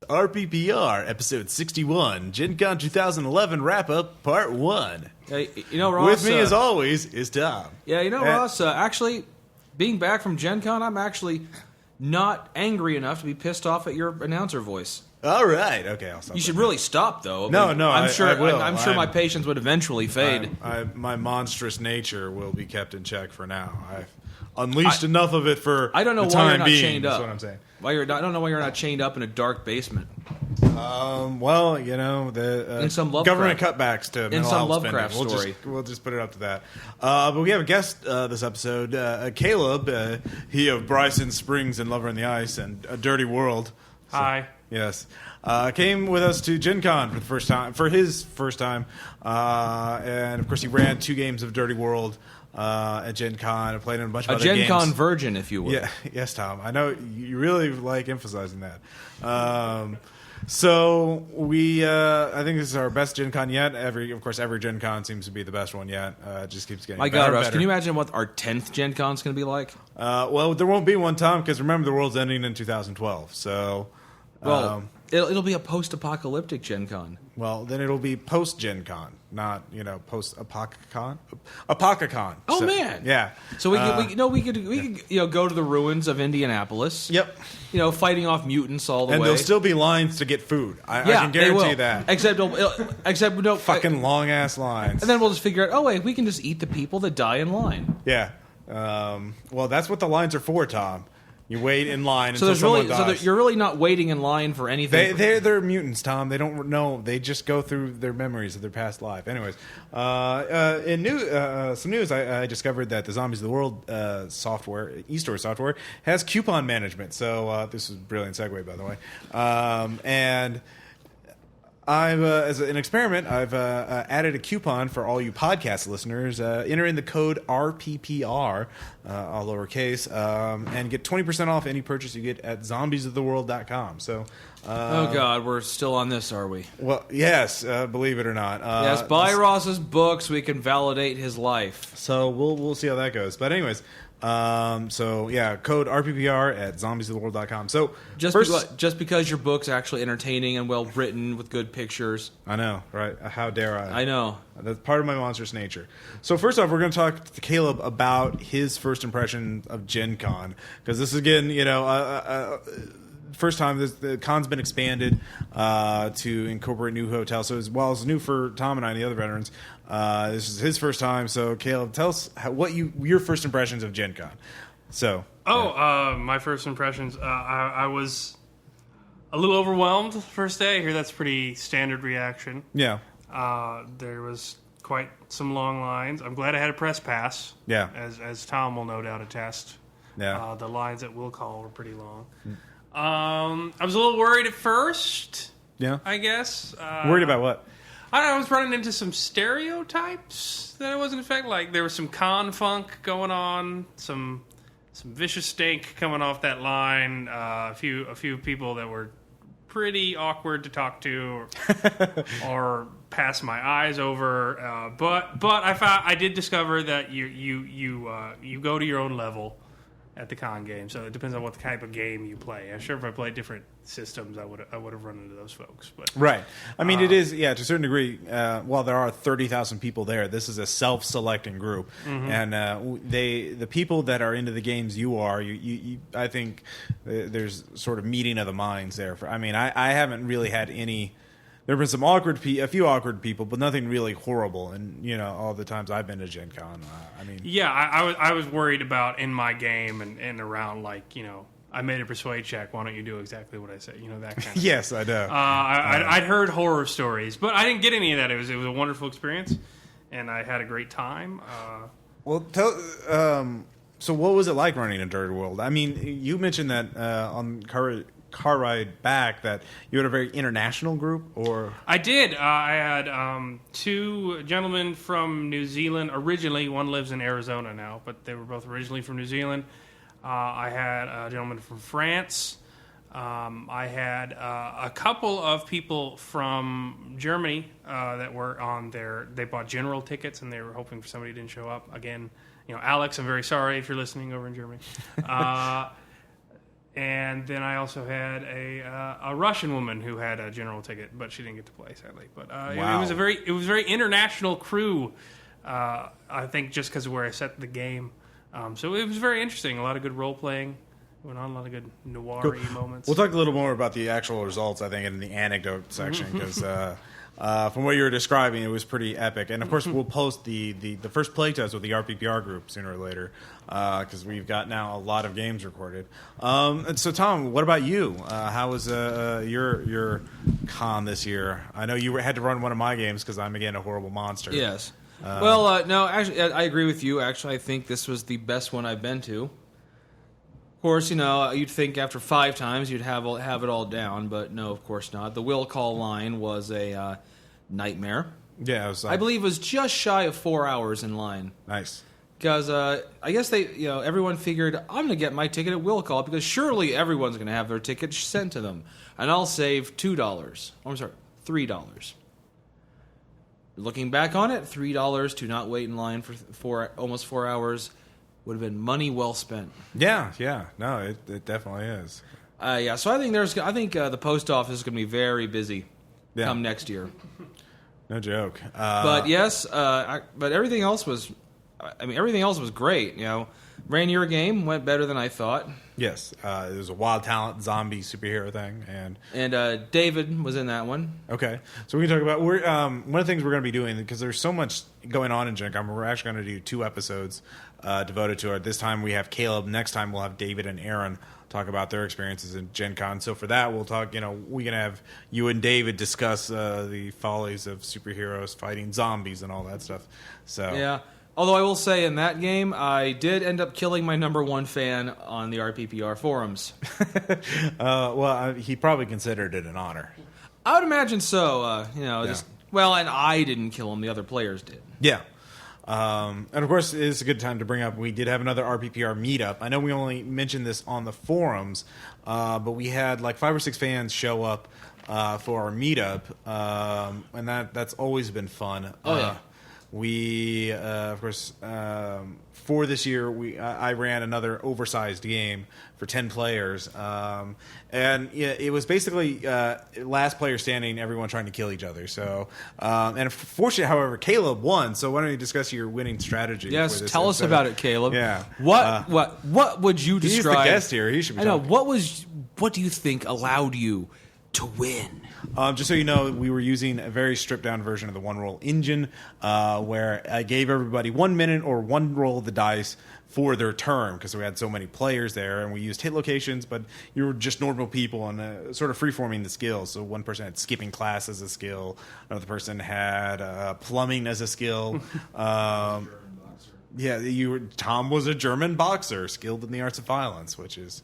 RPPR, episode 61, Gencon 2011 wrap-up, part 1. Ross... With me, as always, is Tom. Ross, actually, being back from Gencon, I'm actually not angry enough to be pissed off at your announcer voice. All right, okay, I'll stop. You should really stop, though. I'm sure I will. I'm sure my patience would eventually fade. My monstrous nature will be kept in check for now. I've unleashed enough of it for I don't know the why you're time not being, chained up. That's what I'm saying. I don't know why you're not chained up in a dark basement. Well, the in some government cutbacks to mental some health Lovecraft spending. story. We'll just put it up to that. But we have a guest this episode, Caleb. He of Bryson Springs and Lover in the Ice and A Dirty World. So, hi. Yes. Came with us to Gen Con for his first time. And of course he ran 2 games of Dirty World at Gen Con and played in a bunch of other games. A Gen Con virgin, if you will. Yeah, yes, Tom. I know you really like emphasizing that. So we, I think this is our best Gen Con yet. Every Gen Con seems to be the best one yet. It just keeps getting better. My God, Russ, better. can you imagine what our 10th Gen Con is going to be like? Well, there won't be one, Tom, because remember the world's ending in 2012. So, it'll be a post-apocalyptic Gen Con. Well, then it'll be post-Gen Con, not post-apocacon. Apocacon. Oh so, man, yeah. So we could go to the ruins of Indianapolis. Yep. Fighting off mutants all the way. And there'll still be lines to get food. I can guarantee that. Except no fucking long ass lines. And then we'll just figure out. Oh wait, we can just eat the people that die in line. Yeah. Well, that's what the lines are for, Tom. You wait in line until someone dies. So you're really not waiting in line for anything. They're mutants, Tom. They don't know. They just go through their memories of their past life. Anyways, in some news, I discovered that the Zombies of the World software, eStore software, has coupon management. So this is a brilliant segue, by the way. And I've, as an experiment, I've added a coupon for all you podcast listeners. Enter in the code RPPR, all lowercase, and get 20% off any purchase you get at zombiesoftheworld.com. So, oh God, we're still on this, are we? Well, yes, believe it or not. Yes, buy Ross's books. We can validate his life. So we'll see how that goes. But anyways. So yeah, code RPPR at zombiesoftheworld.com. So just because your book's actually entertaining and well written with good pictures. I know, right? How dare I? I know. That's part of my monstrous nature. So first off, we're going to talk to Caleb about his first impression of Gen Con, because this is again, first time the con's been expanded to incorporate new hotels. So as well as new for Tom and I and the other veterans, this is his first time. So Caleb, tell us your first impressions of Gen Con. So my first impressions. I was a little overwhelmed the first day. I hear that's pretty standard reaction. Yeah. There was quite some long lines. I'm glad I had a press pass. Yeah. As Tom will no doubt attest. Yeah. The lines at Will Call were pretty long. I was a little worried at first. Yeah. I guess. Worried about what? I don't know, I was running into some stereotypes that I wasn't expecting. Like, there was some con funk going on, some vicious stink coming off that line, a few people that were pretty awkward to talk to or pass my eyes over. But I did discover that you go to your own level at the con game, so it depends on what type of game you play. I'm sure if I played different systems, I would have run into those folks. But right, I mean, it is to a certain degree. While there are 30,000 people there, this is a self-selecting group, and the people that are into the games I think there's sort of meeting of the minds there. I haven't really had any. There have been some a few awkward people, but nothing really horrible. And all the times I've been to Gen Con, I was worried about in my game and around I made a persuade check. Why don't you do exactly what I say? That kind of. Yes, I know. I'd heard horror stories, but I didn't get any of that. It was a wonderful experience, and I had a great time. Well, so what was it like running a Dirty World? I mean, you mentioned that on car ride back that you had a very international group, or I did. I had 2 gentlemen from New Zealand originally. One lives in Arizona now, but they were both originally from New Zealand. I had a gentleman from France. I had a couple of people from Germany that were on they bought general tickets and they were hoping for somebody who didn't show up. Again, Alex, I'm very sorry if you're listening over in Germany. And then I also had a Russian woman who had a general ticket, but she didn't get to play, sadly. But Wow. it was a very international crew. I think just because of where I set the game, so it was very interesting. A lot of good role playing went on, a lot of good noir-y moments. We'll talk a little more about the actual results, I think, in the anecdote section, because from what you were describing, it was pretty epic. And, of course, we'll post the first playtest with the RPPR group sooner or later, because we've got now a lot of games recorded. And so, Tom, what about you? How was your con this year? I know you had to run one of my games because I'm, again, a horrible monster. Yes. No, actually, I agree with you. Actually, I think this was the best one I've been to. Of course, you'd think after 5 times you'd have it all down, but no, of course not. The will call line was a nightmare. Yeah, it was, I believe it was just shy of 4 hours in line. Nice. Because I guess everyone figured, I'm going to get my ticket at will call because surely everyone's going to have their ticket sent to them, and I'll save $2. Oh, I'm sorry, $3. Looking back on it, $3 to not wait in line for almost 4 hours would have been money well spent. Yeah. No, it definitely is. So I think the post office is going to be very busy come next year. No joke. But yes, but everything else was great. Rainier game went better than I thought. Yes, it was a wild talent zombie superhero thing, and David was in that one. Okay, so we can talk about one of the things we're going to be doing, because there's so much going on in Gencon. We're actually going to do 2 episodes devoted to it. This time we have Caleb. Next time we'll have David and Aaron talk about their experiences in Gencon. So for that, we'll talk. We can have you and David discuss the follies of superheroes fighting zombies and all that stuff. So yeah. Although I will say, in that game, I did end up killing my number 1 fan on the RPPR forums. He probably considered it an honor. I would imagine so. And I didn't kill him; the other players did. Yeah. And of course, it's a good time to bring up, we did have another RPPR meetup. I know we only mentioned this on the forums, but we had like 5 or 6 fans show up for our meetup, and that's always been fun. Oh, yeah. We, of course, for this year, I ran another oversized game for 10 players, and it was basically last player standing, everyone trying to kill each other. So, and fortunately, however, Caleb won. So why don't you discuss your winning strategy? Yes, tell us about it, Caleb. Yeah. What would you describe? He's the guest here. He should be. I know. What do you think allowed you to win? Just so you know, we were using a very stripped-down version of the one-roll engine, where I gave everybody 1 minute or 1 roll of the dice for their turn, because we had so many players there, and we used hit locations, but you were just normal people and sort of free-forming the skills. So one person had skipping class as a skill, another person had plumbing as a skill. Tom was a German boxer, skilled in the arts of violence, which is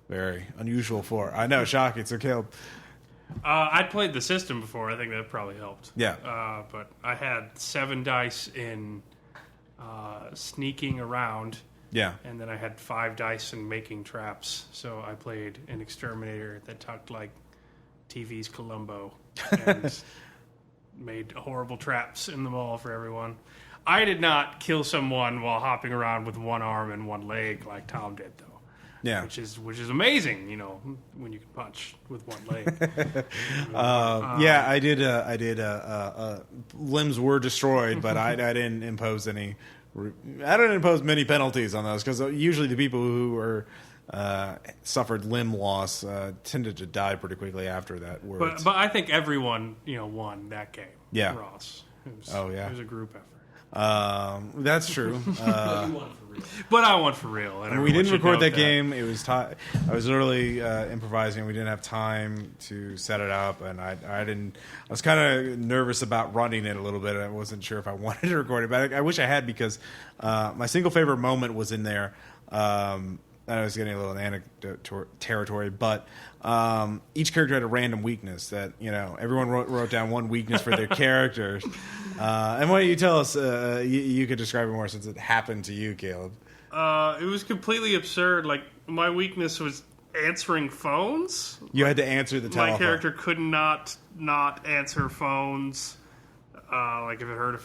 very unusual for. I know, shocking. So Caleb. I'd played the system before. I think that probably helped. Yeah. But I had 7 dice in sneaking around. Yeah. And then I had 5 dice in making traps. So I played an exterminator that talked like TV's Columbo and made horrible traps in the mall for everyone. I did not kill someone while hopping around with 1 arm and 1 leg like Tom did, though. Yeah, which is amazing, when you can punch with 1 leg. I did. Limbs were destroyed, but I didn't impose any. I didn't impose many penalties on those, because usually the people who were suffered limb loss tended to die pretty quickly after that. But I think everyone won that game. Yeah, Ross. It was a group effort. That's true. But I won for real. And we didn't record that game. It was I was literally improvising. We didn't have time to set it up, and I was kind of nervous about running it a little bit. I wasn't sure if I wanted to record it, but I wish I had, because my single favorite moment was in there. I was getting a little anecdote territory, but each character had a random weakness that, everyone wrote down 1 weakness for their characters. And why don't you tell us, you could describe it more since it happened to you, Caleb. It was completely absurd. Like, my weakness was answering phones. You had to answer the telephone. My character could not answer phones. Like, if it heard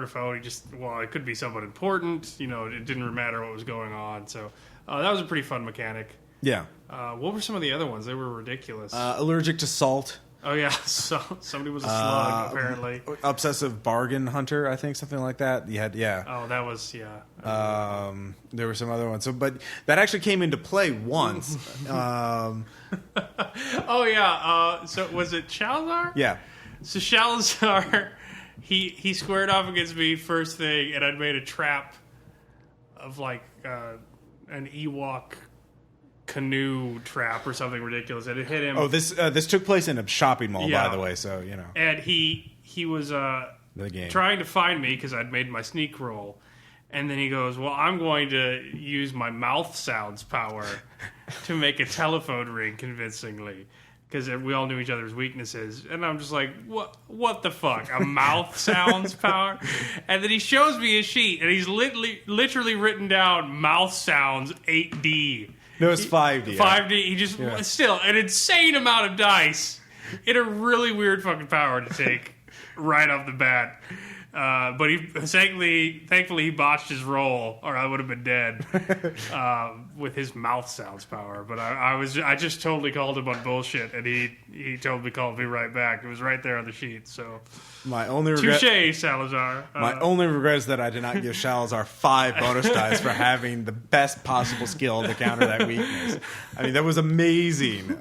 a phone, it could be someone important. It didn't matter what was going on. So that was a pretty fun mechanic. Yeah. What were some of the other ones? They were ridiculous. Allergic to salt. Oh yeah, so somebody was a slug apparently. Obsessive bargain hunter, I think, something like that. You had, yeah. Oh, that was There were some other ones. So, but that actually came into play once. Oh yeah. So was it Shalazar? Yeah. So Shalazar, he squared off against me first thing, and I'd made a trap of like an Ewok canoe trap or something ridiculous, and it hit him. Oh, this took place in a shopping mall, Yeah. by the way. So you know. And he was The game. trying to find me because I'd made my sneak roll. And then he goes, well, I'm going to use my mouth sounds power to make a telephone ring convincingly. Because we all knew each other's weaknesses. And I'm just like, what the fuck? A mouth sounds power? And then he shows me a sheet, and he's literally written down mouth sounds 8D. No, it's 5D. 5D. He just, still, an insane amount of dice in a really weird fucking power to take right off the bat. But he thankfully he botched his roll, or I would have been dead with his mouth sounds power. But I just totally called him on bullshit, and he totally called me right back. It was right there on the sheet. So My only regret. touche, Salazar. My only regret is that I did not give Shalazar 5 bonus dice for having the best possible skill to counter that weakness. I mean, that was amazing.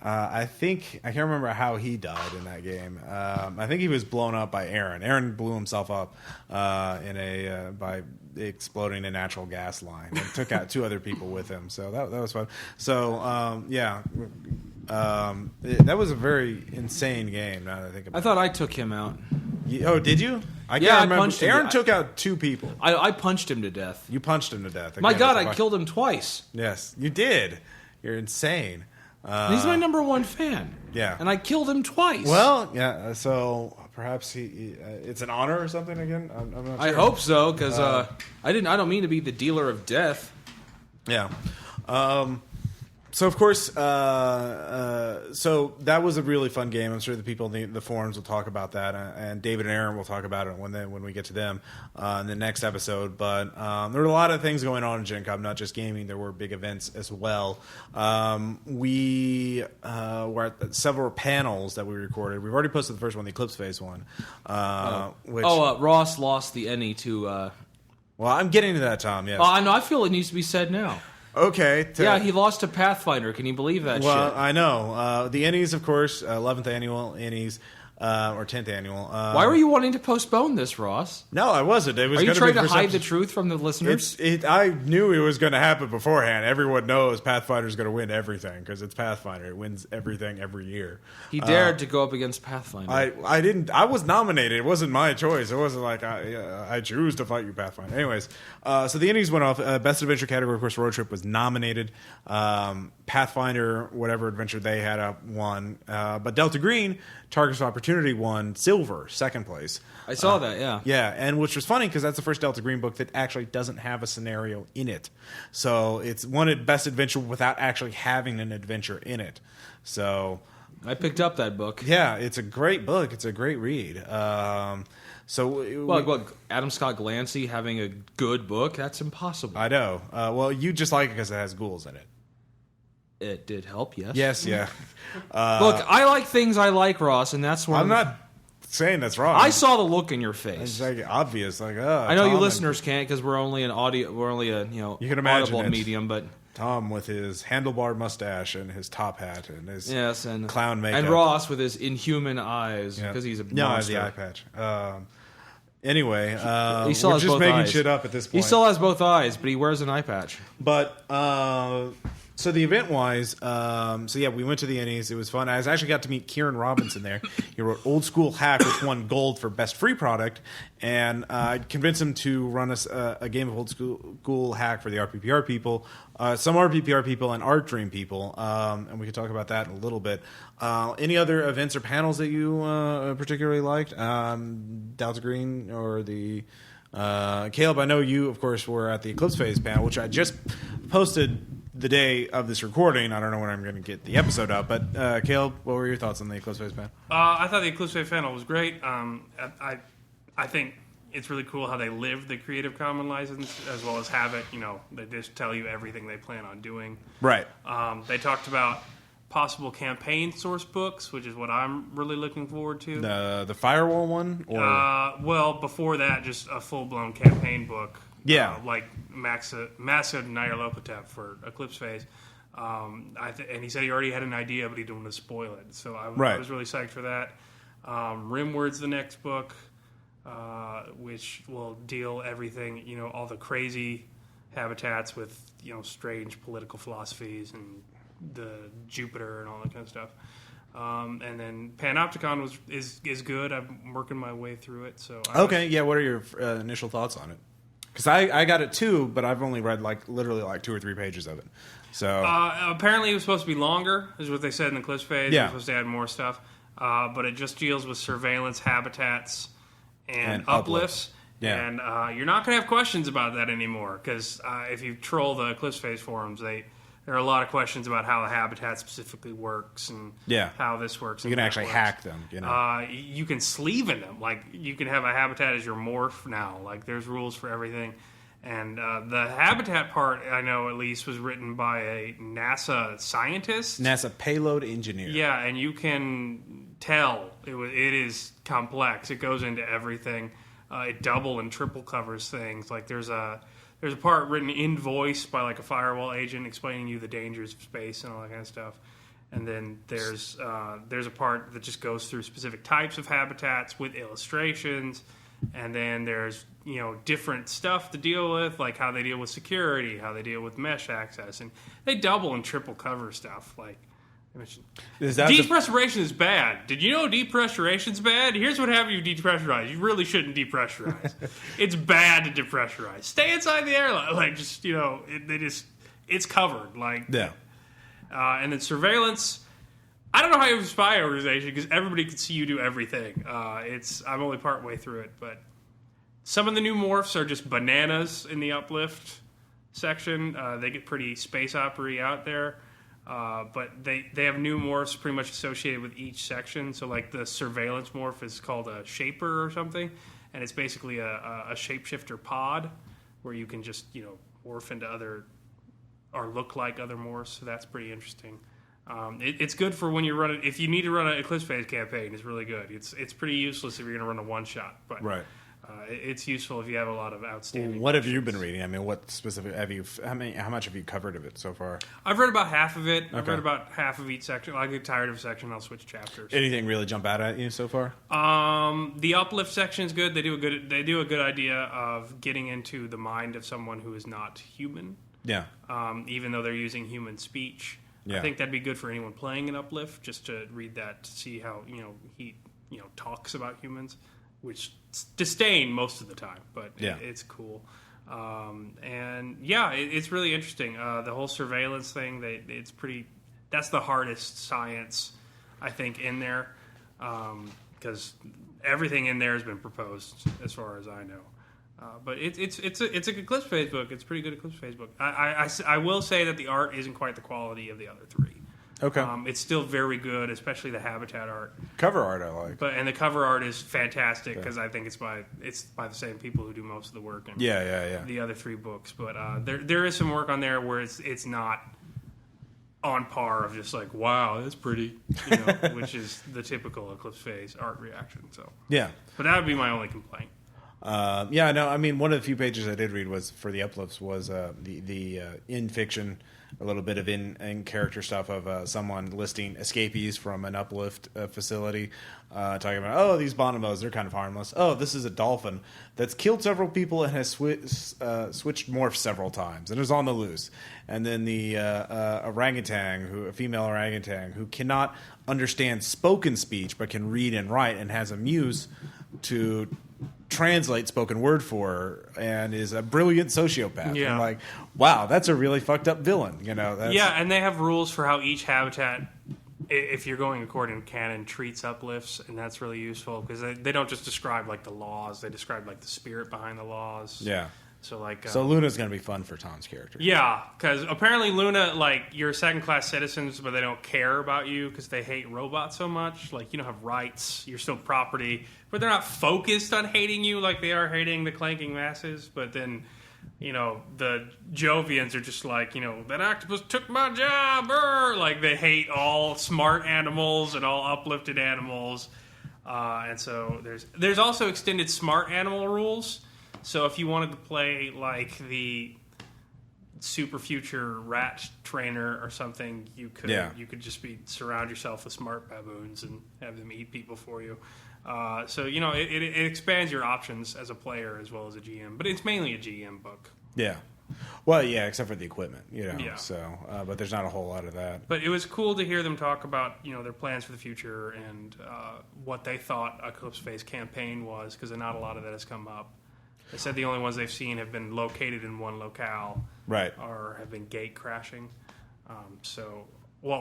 I can't remember how he died in that game. I think he was blown up by Aaron. Aaron blew himself up by exploding a natural gas line and took out 2 other people with him. So that was fun. So that was a very insane game. Now that I think about I thought I took him out. Oh, did you? I Yeah, can't I remember. punched him. Aaron took out 2 people. I punched him to death. You punched him to death. My Again, God, that's I why- killed him twice. Yes, you did. You're insane. He's my number 1 fan. Yeah. And I killed him twice. Well, yeah. So perhaps it's an honor or something again. I'm not sure. I hope so, because I don't mean to be the dealer of death. Yeah. So of course, so that was a really fun game. I'm sure the people in the forums will talk about that, and David and Aaron will talk about it when we get to them in the next episode. But there were a lot of things going on in Gencon, not just gaming. There were big events as well. We were at several panels that we recorded. We've already posted the first one, the Eclipse Phase one. Ross lost the ENnie to... well, I'm getting to that, Tom. Yes. I know. I feel it needs to be said now. Okay. Yeah, he lost to Pathfinder. Can you believe that Well, shit? I know. The Ennies, of course, 11th annual Ennies, or 10th annual. Why were you wanting to postpone this, Ross? No, I wasn't. It was. Are you gonna trying be to hide the perception- truth from the listeners? I knew it was going to happen beforehand. Everyone knows Pathfinder's going to win everything because it's Pathfinder. It wins everything every year. He dared to go up against Pathfinder. I didn't. I was nominated. It wasn't my choice. It wasn't like I choose to fight you, Pathfinder. Anyways, so the Ennies went off. Best adventure category, of course, Road Trip was nominated. Pathfinder, whatever adventure they had, won. But Delta Green, Targets of Opportunity, won silver, second place. I saw that, yeah. Yeah, and which was funny because that's the first Delta Green book that actually doesn't have a scenario in it. So it's won at Best Adventure without actually having an adventure in it. So I picked up that book. yeah, it's a great book. It's a great read. Adam Scott Glancy having a good book? That's impossible. I know. Well, you just like it because it has ghouls in it. It did help, yes. Yes, yeah. Look, I like things I like, Ross, and that's one. I'm not saying that's wrong. I saw the look in your face. It's like obvious. Like, I know you Tom listeners can't because we're only an audio. We're only a You can imagine audible it. medium, but Tom with his handlebar mustache and his top hat and his and clown makeup. and Ross with his inhuman eyes because he's a monster. No, I have the eye patch. Anyway, He still we're has just both making eyes. shit up at this point. He still has both eyes, but he wears an eye patch. But so the event wise, we went to the Ennies. It was fun. I actually got to meet Kieran Robinson there. He wrote Old School Hack, which won gold for best free product, and I convinced him to run us a game of Old School Hack for the RPPR people, some RPPR people, and Art Dream people, and we could talk about that in a little bit. Any other events or panels that you particularly liked? Delta Green or the Caleb? I know you, of course, were at the Eclipse Phase panel, which I just posted the day of this recording. I don't know when I'm going to get the episode up, but Caleb, what were your thoughts on the Eclipse Phase panel? I thought the Eclipse Phase panel was great. I think it's really cool how they live the Creative Commons license as well as have it. They just tell you everything they plan on doing. Right. They talked about possible campaign source books, which is what I'm really looking forward to. The firewall one, or well, before that, just a full blown campaign book. Yeah. Like Massive Nyarlathotep for Eclipse Phase. And he said he already had an idea, but he didn't want to spoil it. So I was really psyched for that. Rimward's the next book, which will deal everything, all the crazy habitats with, strange political philosophies and the Jupiter and all that kind of stuff. And then Panopticon is good. I'm working my way through it. So okay, yeah. What are your initial thoughts on it? Because I got it too, but I've only read literally 2 or 3 pages of it. So apparently it was supposed to be longer, is what they said in the Eclipse Phase. Yeah. It was supposed to add more stuff, but it just deals with surveillance, habitats, and uplifts. Yeah. And you're not going to have questions about that anymore, because if you troll the Eclipse Phase forums, there are a lot of questions about how the habitat specifically works and how this works. You can actually hack them. You can sleeve in them. You can have a habitat as your morph now. There's rules for everything. And the habitat part, I know at least, was written by a NASA scientist. NASA payload engineer. Yeah, and you can tell it is complex. It goes into everything. It double and triple covers things. There's a part written in voice by a firewall agent explaining you the dangers of space and all that kind of stuff. And then there's a part that just goes through specific types of habitats with illustrations. And then there's different stuff to deal with, like how they deal with security, how they deal with mesh access, and they double and triple cover stuff. Depressurization is bad. Did you know depressurization's bad? Here's what happens if you depressurize. You really shouldn't depressurize. It's bad to depressurize. Stay inside the airline. It's covered. And then surveillance. I don't know how you have a spy organization because everybody can see you do everything. I'm only part way through it, but some of the new morphs are just bananas in the uplift section. They get pretty space opera-y out there. But they have new morphs pretty much associated with each section. So the surveillance morph is called a shaper or something, and it's basically a shapeshifter pod where you can just morph into other or look like other morphs. So that's pretty interesting. It's good for when you run it. If you need to run an Eclipse Phase campaign, it's really good. It's pretty useless if you're going to run a one shot, but right. It's useful if you have a lot of outstanding. What have you been reading? I mean, what specific have you? How much have you covered of it so far? I've read about half of it. I've read about half of each section. I get tired of a section, I'll switch chapters. Anything really jump out at you so far? The uplift section is good. They do a good idea of getting into the mind of someone who is not human. Yeah. Even though they're using human speech. Yeah. I think that'd be good for anyone playing an uplift, just to read that to see how he talks about humans, which disdain most of the time, but it's cool. It's really interesting. The whole surveillance thing, it's pretty. That's the hardest science, I think, in there, because everything in there has been proposed, as far as I know. But it's a good Eclipse Phase book. It's a pretty good Eclipse Phase book. I will say that the art isn't quite the quality of the other three. Okay. It's still very good, especially the habitat art. Cover art I like. And the cover art is fantastic because I think it's by the same people who do most of the work. In the other 3 books, but there is some work on there where it's not on par of just wow, that's pretty, which is the typical Eclipse Phase art reaction. So but that would be my only complaint. I mean, one of the few pages I did read was for the uplifts was the in fiction, a little bit of in character stuff of someone listing escapees from an uplift facility, talking about these bonobos, they're kind of harmless. This is a dolphin that's killed several people and has switched morphs several times and is on the loose. And then the orangutan, a female orangutan who cannot understand spoken speech but can read and write and has a muse to translate spoken word for her and is a brilliant sociopath. Yeah. I'm like, wow, that's a really fucked up villain. And they have rules for how each habitat, if you're going according to canon, treats uplifts, and that's really useful because they don't just describe the laws; they describe the spirit behind the laws. Yeah. So like, So Luna's going to be fun for Tom's character. yeah, because apparently Luna, like, you're second-class citizens, but they don't care about you because they hate robots so much. Like, you don't have rights, you're still property, but they're not focused on hating you like they are hating the clanking masses. But then, you know, the Jovians are just like, you know, that octopus took my job, like, they hate all smart animals and all uplifted animals. And so there's also extended smart animal rules. So if you wanted to play like the super future rat trainer or something, you could just surround yourself with smart baboons and have them eat people for you. So you know it expands your options as a player as well as a GM, but it's mainly a GM book. Yeah. Well, yeah, except for the equipment, you know. Yeah. So, but there's not a whole lot of that. But it was cool to hear them talk about, you know, their plans for the future and what they thought Eclipse Phase campaign was, because not a lot of that has come up. They said the only ones they've seen have been located in one locale, Right. or have been gate crashing.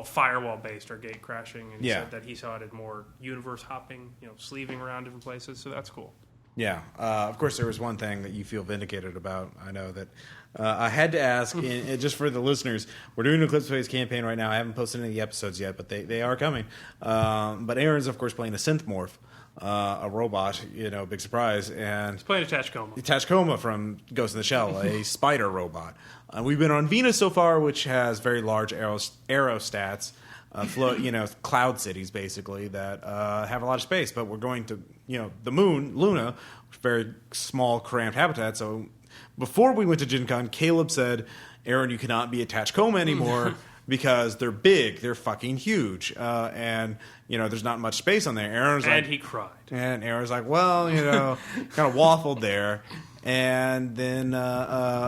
Firewall based or gate crashing, and he said that he saw it as more universe hopping, you know, sleeving around different places. So that's cool. Yeah. Of course, there was one thing that you feel vindicated about. I know that I had to ask, just for the listeners, we're doing an Eclipse Phase campaign right now. I haven't posted any of the episodes yet, but they are coming. But Aaron's, of course, playing a synth morph. A robot, you know, big surprise. And He's playing a Tachkoma. Tachkoma from Ghost in the Shell, a spider robot. We've been on Venus so far, which has very large aerostats, cloud cities basically that have a lot of space. But we're going to, you know, the moon, Luna, very small, cramped habitat. So before we went to Gencon, Caleb said, "Aaron, you cannot be a Tachkoma anymore." Because they're big, they're fucking huge, and you know there's not much space on there. Aaron's and like, he cried. And Aaron's like, well, you know, kind of waffled there. And then,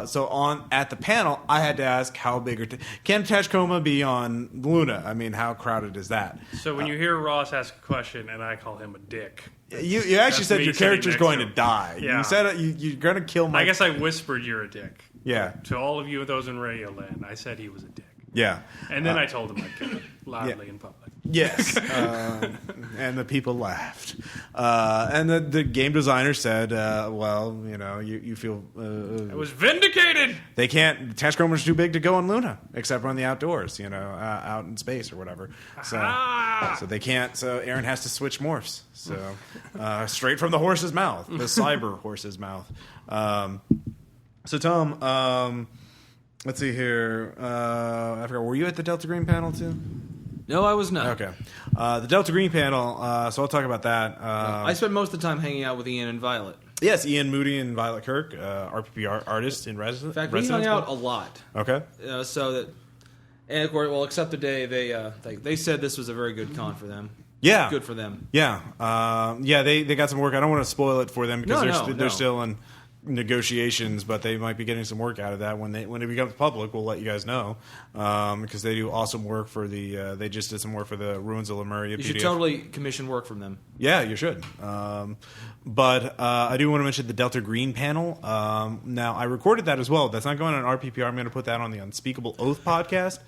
so on at the panel, I had to ask how big can Tachkoma be on Luna? I mean, how crowded is that? So when you hear Ross ask a question and I call him a dick, you actually said your character's going to die. Yeah. You said you're going to kill my. I guess I whispered you're a dick. Yeah. To all of you those in Radio Land, I said he was a dick. Yeah. And then I told him I'd kill him loudly in public. Yes. And the people laughed. And the game designer said, well, you know, you feel... I was vindicated! They can't... Tachkoma's too big to go on Luna, except on the outdoors, you know, out in space or whatever. So they can't... So Aaron has to switch morphs. So straight from the horse's mouth, the cyber horse's mouth. So Tom... let's see here. I forgot. Were you at the Delta Green panel too? No, I was not. Okay. The Delta Green panel. So I'll talk about that. I spent most of the time hanging out with Ian and Violet. Yes, Ian Moody and Violet Kirk, RPPR artists in residence. In fact, we hung out a lot. Okay. So that, and of course, well, except the day they said this was a very good con for them. Yeah. Good for them. Yeah. They got some work. I don't want to spoil it for them because they're still in negotiations, but they might be getting some work out of that when it becomes public. We'll let you guys know because they do awesome work for the. They just did some work for the Ruins of Lemuria. You should totally commission work from them. Yeah, you should. But I do want to mention the Delta Green panel. Now, I recorded that as well. That's not going on RPPR. I'm going to put that on the Unspeakable Oath podcast.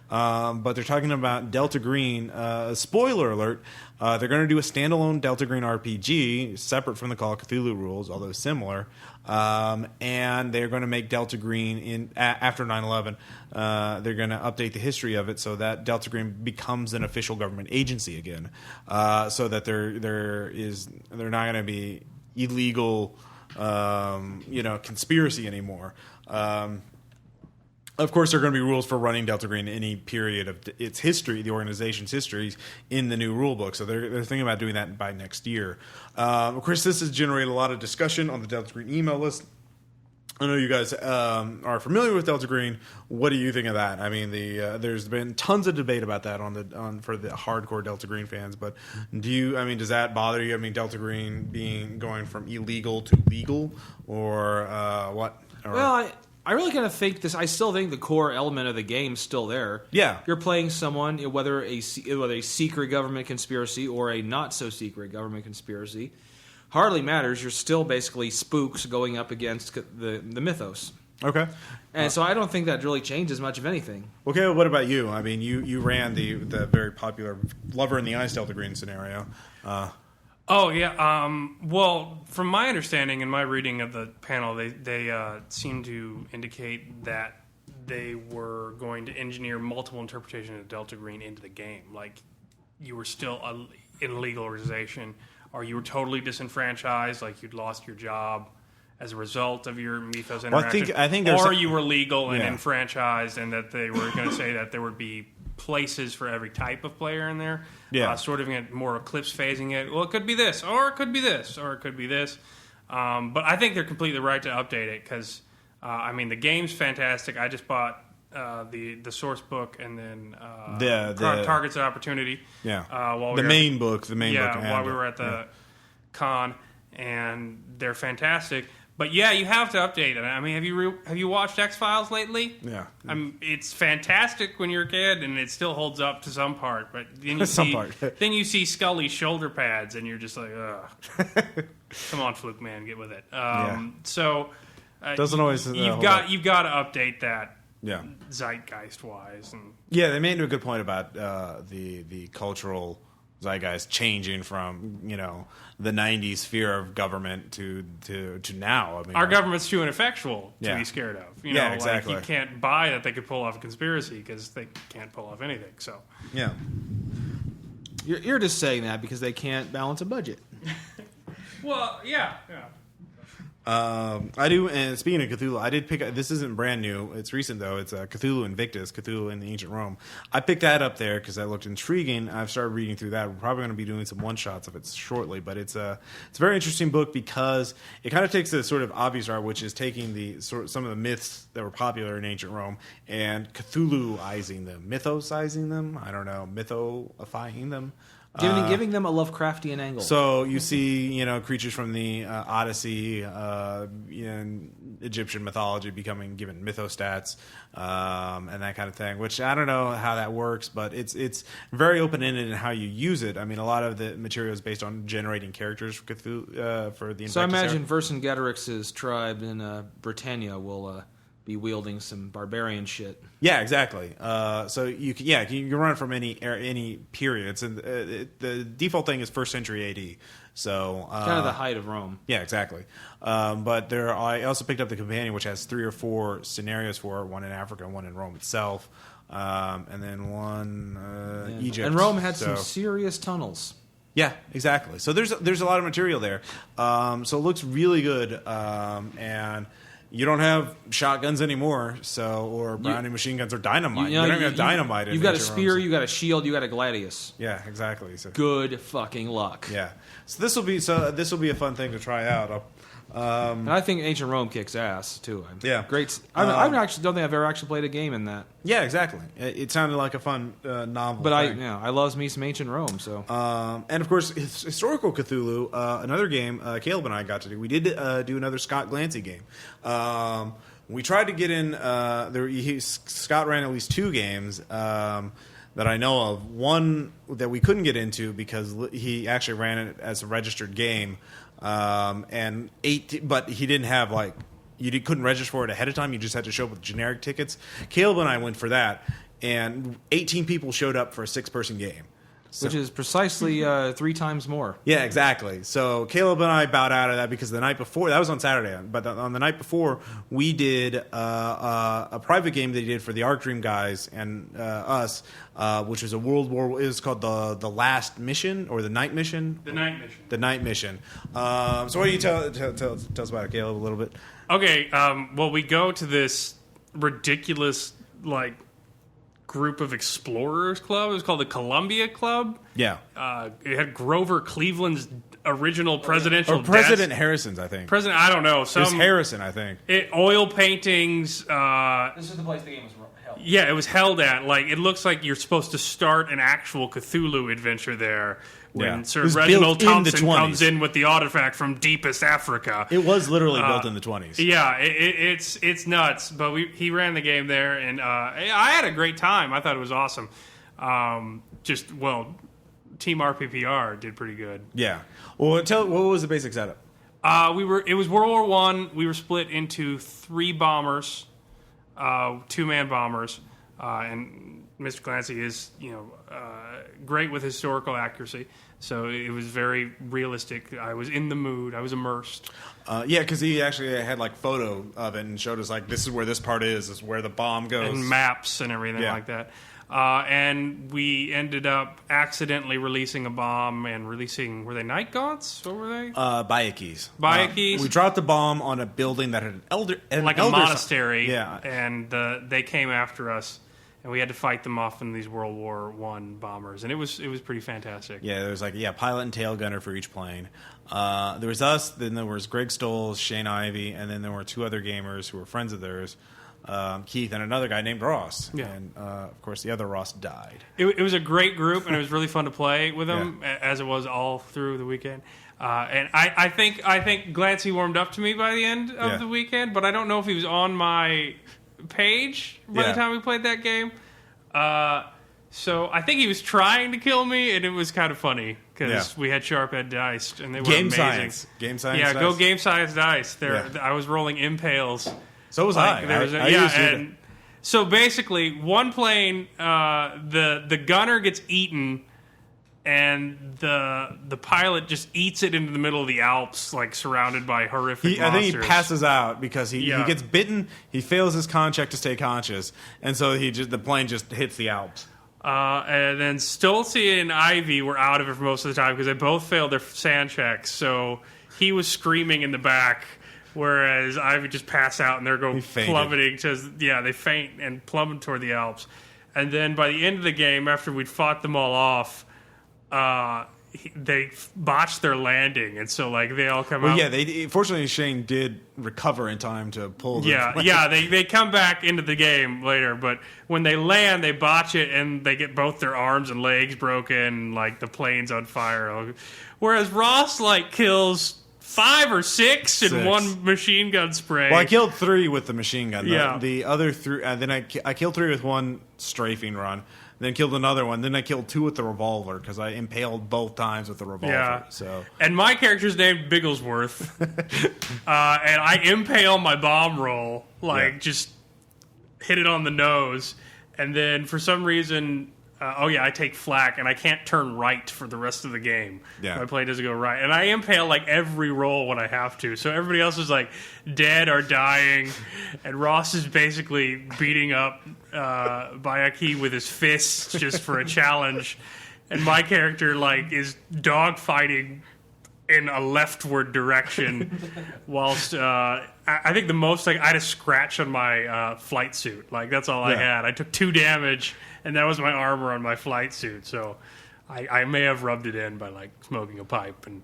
But they're talking about Delta Green. Spoiler alert. They're going to do a standalone Delta Green RPG, separate from the Call of Cthulhu rules, although similar. And they're going to make Delta Green after 9/11. They're going to update the history of it so that Delta Green becomes an official government agency again, so that they're not going to be illegal, conspiracy anymore. Of course, there are going to be rules for running Delta Green in any period of its history, the organization's history, in the new rule book. So they're thinking about doing that by next year. Of course, this has generated a lot of discussion on the Delta Green email list. I know you guys are familiar with Delta Green. What do you think of that? I mean, there's been tons of debate about that for the hardcore Delta Green fans. But does that bother you? I mean, Delta Green going from illegal to legal, or what? Well, I really kind of think this. I still think the core element of the game's still there. Yeah, you're playing someone, whether a secret government conspiracy or a not so secret government conspiracy, hardly matters. You're still basically spooks going up against the mythos. Okay, and so I don't think that really changes much of anything. Okay, what about you? I mean, you ran the very popular Lover in the Ice Delta Green scenario. Oh yeah. Well, from my understanding and my reading of the panel, they seem to indicate that they were going to engineer multiple interpretations of Delta Green into the game. Like you were still in a legal organization, or you were totally disenfranchised, like you'd lost your job as a result of your Mythos interaction. I think there's or you were legal and enfranchised, and that they were going to say that there would be places for every type of player in there. Yeah. Sort of more eclipse phasing it. Well, it could be this, or it could be this, or it could be this. But I think they're completely right to update it because, the game's fantastic. I just bought the source book and then the Targets of Opportunity. Yeah. While the main book. Yeah, while we were at the con, and they're fantastic. But yeah, you have to update it. I mean, have you watched X-Files lately? Yeah. It's fantastic when you're a kid, and it still holds up to some part. But then you see you see Scully's shoulder pads, and you're just like, ugh. Come on, Fluke Man, get with it. So doesn't always. You've got to update that. Yeah. Zeitgeist wise, and they made a good point about the cultural zeitgeist changing from the 90s fear of government to now. I mean, our government's too ineffectual to be scared of. Exactly. Like you can't buy that they could pull off a conspiracy because they can't pull off anything. So You're just saying that because they can't balance a budget. Well, yeah. I do, and speaking of Cthulhu, I did pick up, this isn't brand new, it's recent though, it's Cthulhu Invictus, Cthulhu in the Ancient Rome. I picked that up there because that looked intriguing. I've started reading through that. We're probably going to be doing some one-shots of it shortly, but it's a very interesting book because it kind of takes the sort of obvious route, which is taking some of the myths that were popular in Ancient Rome and Cthulhuizing them, mythosizing them, I don't know, mythifying them. Giving them a Lovecraftian angle. So you see, creatures from the Odyssey in Egyptian mythology given mythostats and that kind of thing. Which I don't know how that works, but it's very open ended in how you use it. I mean, a lot of the material is based on generating characters for Cthulhu, for the. So I imagine Vercingetorix's tribe in Britannia will be wielding some barbarian shit. Yeah, exactly. So you can run it from any period. And the default thing is 1st century AD. So kind of the height of Rome. Yeah, exactly. But I also picked up the companion, which has 3 or 4 scenarios for it, one in Africa, one in Rome itself, and then one Egypt. And Rome had some serious tunnels. Yeah, exactly. So there's a lot of material there. So it looks really good, and. You don't have shotguns anymore, or Browning machine guns or dynamite. You don't even have dynamite. You've got a spear, you got a shield, you got a gladius. Yeah, exactly. So, good fucking luck. Yeah. So this will be a fun thing to try out. And I think Ancient Rome kicks ass too. Yeah, great. I don't think I've ever actually played a game in that. Yeah, exactly. It sounded like a fun novel. But I love me some Ancient Rome. So and of course, historical Cthulhu, another game Caleb and I got to do. We did do another Scott Glancy game. We tried to get in. Scott ran at least 2 games. That I know of. One that we couldn't get into because he actually ran it as a registered game, but he didn't have couldn't register for it ahead of time. You just had to show up with generic tickets. Caleb and I went for that, and 18 people showed up for a 6-person game. Which is precisely 3 times more. Yeah, exactly. So Caleb and I bowed out of that because the night before, that was on Saturday, but on the night before, we did a private game that he did for the Arc Dream guys and us, which was a World War. It was called the Last Mission or the Night Mission. The Night Mission. The Night Mission. So what do you tell us about it, Caleb, a little bit? Okay. Well, we go to this ridiculous group of explorers club. It was called the Columbia Club. Yeah. It had Grover Cleveland's original presidential or President Harrison's, I think. I don't know. It was Harrison, I think. Oil paintings. This is the place the game was held. Yeah, it was held at. It looks like you're supposed to start an actual Cthulhu adventure there. When Sir Reginald Thompson comes in with the artifact from deepest Africa. It was literally built in the 20s. Yeah, it's nuts. But he ran the game there, and I had a great time. I thought it was awesome. Team RPPR did pretty good. Yeah. Well, what was the basic setup? It was World War I. We were split into 3 bombers, 2-man bombers. and Mr. Clancy is great with historical accuracy. So it was very realistic. I was in the mood. I was immersed. Yeah, because he actually had like photo of it and showed us like, this is where this part is. This is where the bomb goes. And maps and everything like that. And we ended up accidentally releasing a bomb and releasing, were they night gaunts? What were they? Bayekis. Bayekis. We dropped the bomb on a building that had an like a monastery. Yeah. And they came after us. And we had to fight them off in these World War I bombers, and it was pretty fantastic. Yeah, there was like pilot and tail gunner for each plane. There was us, then there was Greg Stoles, Shane Ivey, and then there were 2 other gamers who were friends of theirs, Keith and another guy named Ross. Yeah. And of course, the other Ross died. It was a great group, and it was really fun to play with them, as it was all through the weekend. And I think Glancy warmed up to me by the end of the weekend, but I don't know if he was on my page by the time we played that game. So I think he was trying to kill me, and it was kind of funny because we had sharp-edged dice, and they were Game amazing. Science. Game Science dice. Go Game Science dice. I was rolling impales. So was I. So basically, one plane, the gunner gets eaten, and the pilot just eats it into the middle of the Alps, like surrounded by horrific monsters. I think he passes out because he gets bitten. He fails his con check to stay conscious, and so the plane just hits the Alps. And then Stolze and Ivy were out of it for most of the time because they both failed their sand checks. So he was screaming in the back, whereas Ivy just passed out, and they're going plummeting. They faint and plummet toward the Alps. And then by the end of the game, after we'd fought them all off, they botched their landing, and so like they all come out. Yeah, fortunately Shane did recover in time to pull. They come back into the game later, but when they land, they botch it, and they get both their arms and legs broken. Like the plane's on fire. Whereas Ross kills 5 or 6 in one machine gun spray. Well, I killed 3 with the machine gun. The other 3, and then I killed 3 with one strafing run. Then killed another one. Then I killed 2 with the revolver because I impaled both times with the revolver. Yeah. So. And my character's named Bigglesworth. And I impale my bomb roll, just hit it on the nose. And then for some reason, I take flak, and I can't turn right for the rest of the game. Yeah. My play doesn't go right. And I impale every roll when I have to. So everybody else is dead or dying. And Ross is basically beating up Bayeki with his fists just for a challenge. And my character is dogfighting in a leftward direction whilst I think the most I had a scratch on my flight suit. That's all I had. I took 2 damage, and that was my armor on my flight suit. So I may have rubbed it in by smoking a pipe. And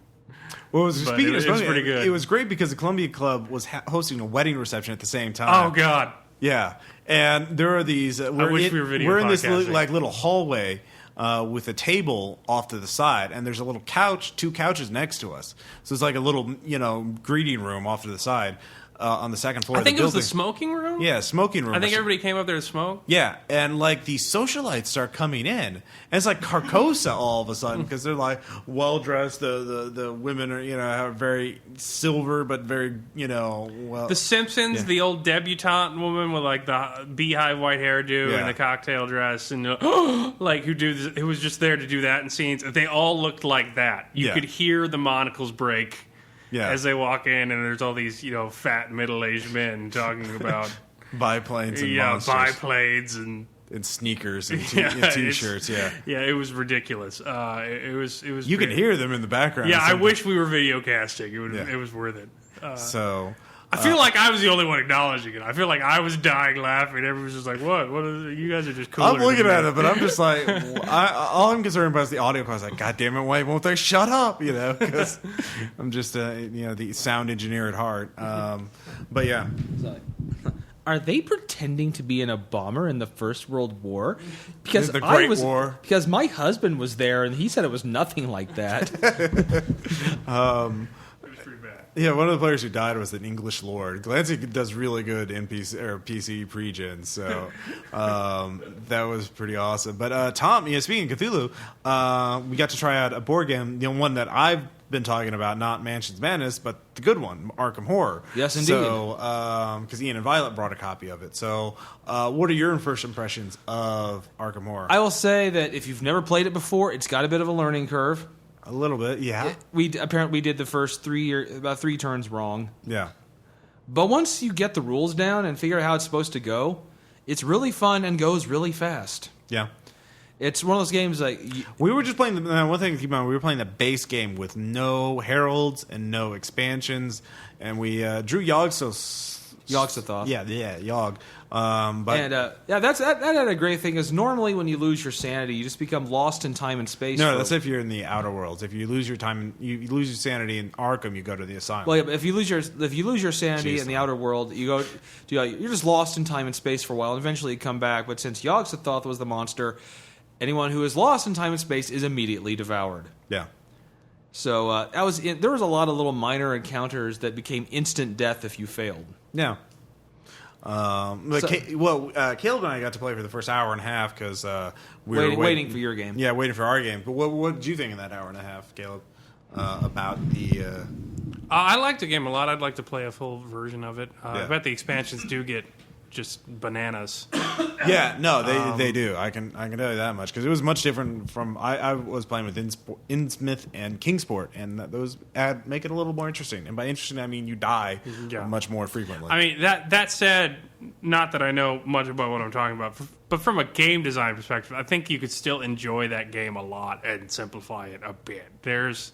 it was pretty good. It was great because the Columbia Club was hosting a wedding reception at the same time. Oh God! Yeah, and there are these. We're in this little hallway. With a table off to the side, and there's a little couch, 2 couches next to us. So it's like a little, greeting room off to the side on the second floor of the building. I think it was the smoking room? Yeah, smoking room. I think everybody came up there to smoke. Yeah, and these socialites start coming in, and it's like Carcosa all of a sudden because they're well dressed. The women are very silver but very well. The Simpsons, the old debutante woman with the beehive white hairdo and the cocktail dress, and who was just there to do that in scenes. They all looked like that. You could hear the monocles break. Yeah. As they walk in, and there's all these, fat middle-aged men talking about biplanes and monsters. Biplanes and sneakers and t-shirts. Yeah, it was ridiculous. It was. You could hear them in the background. Yeah, I wish we were video casting. It was worth it. I feel like I was the only one acknowledging it. I feel like I was dying laughing. Everyone was just like, "What? What is it? You guys are just cool." I'm looking at it, but I'm just all I'm concerned about is the audio. I was like, "God damn it, why won't they shut up?" Because I'm just the sound engineer at heart. But yeah. Are they pretending to be in a bomber in the First World War? Because the Great War. Because my husband was there, and he said it was nothing like that. It was pretty bad. Yeah, one of the players who died was an English lord. Glancy does really good in PC pre-gen, so that was pretty awesome. But Tom, speaking of Cthulhu, we got to try out a board game, one that I've been talking about, not Mansion's Madness, but the good one, Arkham Horror. Yes, indeed. So, because Ian and Violet brought a copy of it. So, what are your first impressions of Arkham Horror? I will say that if you've never played it before, it's got a bit of a learning curve. A little bit, yeah. We did the first about 3 turns wrong. Yeah. But once you get the rules down and figure out how it's supposed to go, it's really fun and goes really fast. Yeah. It's one of those games like... We were just playing one thing to keep in mind, we were playing the base game with no heralds and no expansions, and we drew Yogg-Sothoth. Yeah, Yogg. That had a great thing, is normally when you lose your sanity, you just become lost in time and space. No, that's if you're in the outer worlds. If you lose your time, you lose your sanity in Arkham, you go to the asylum. Well, yeah, but if you lose your sanity in the outer world, you're just lost in time and space for a while, and eventually you come back. But since Yogg-Sothoth was the monster, anyone who is lost in time and space is immediately devoured. Yeah. So there was a lot of little minor encounters that became instant death if you failed. Yeah. Caleb and I got to play for the first hour and a half because we were waiting for your game. Yeah, waiting for our game. But what did you think in that hour and a half, Caleb, about the... I liked the game a lot. I'd like to play a full version of it. I bet the expansions do get just bananas. Yeah, no, they do. I can tell you that much because it was much different from I was playing with Innsmouth and Kingsport, and those make it a little more interesting. And by interesting, I mean you die much more frequently. I mean that said, not that I know much about what I'm talking about, but from a game design perspective, I think you could still enjoy that game a lot and simplify it a bit. There's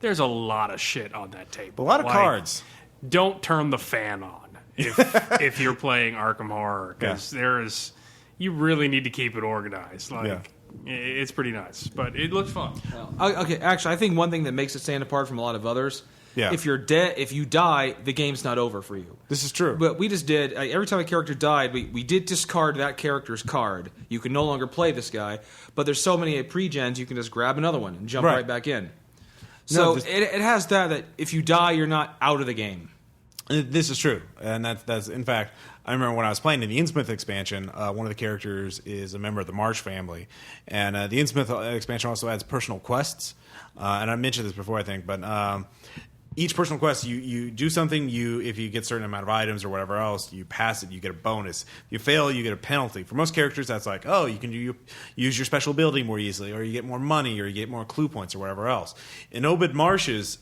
a lot of shit on that table. A lot of cards. Don't turn the fan on if you're playing Arkham Horror, because you really need to keep it organized. It's pretty nice, but it looks fun. Okay, actually, I think one thing that makes it stand apart from a lot of others, if you die, the game's not over for you. This is true. But we just did, every time a character died, we did discard that character's card. You can no longer play this guy, but there's so many pre-gens, you can just grab another one and jump right back in. So it has that if you die, you're not out of the game. This is true, and that's in fact. I remember when I was playing in the Innsmouth expansion, one of the characters is a member of the Marsh family, and the Innsmouth expansion also adds personal quests. And I mentioned this before, I think, but each personal quest, you do something. If you get a certain amount of items or whatever else, you pass it, you get a bonus. If you fail, you get a penalty. For most characters, that's like, you can use your special ability more easily, or you get more money, or you get more clue points, or whatever else. In Obed Marsh's.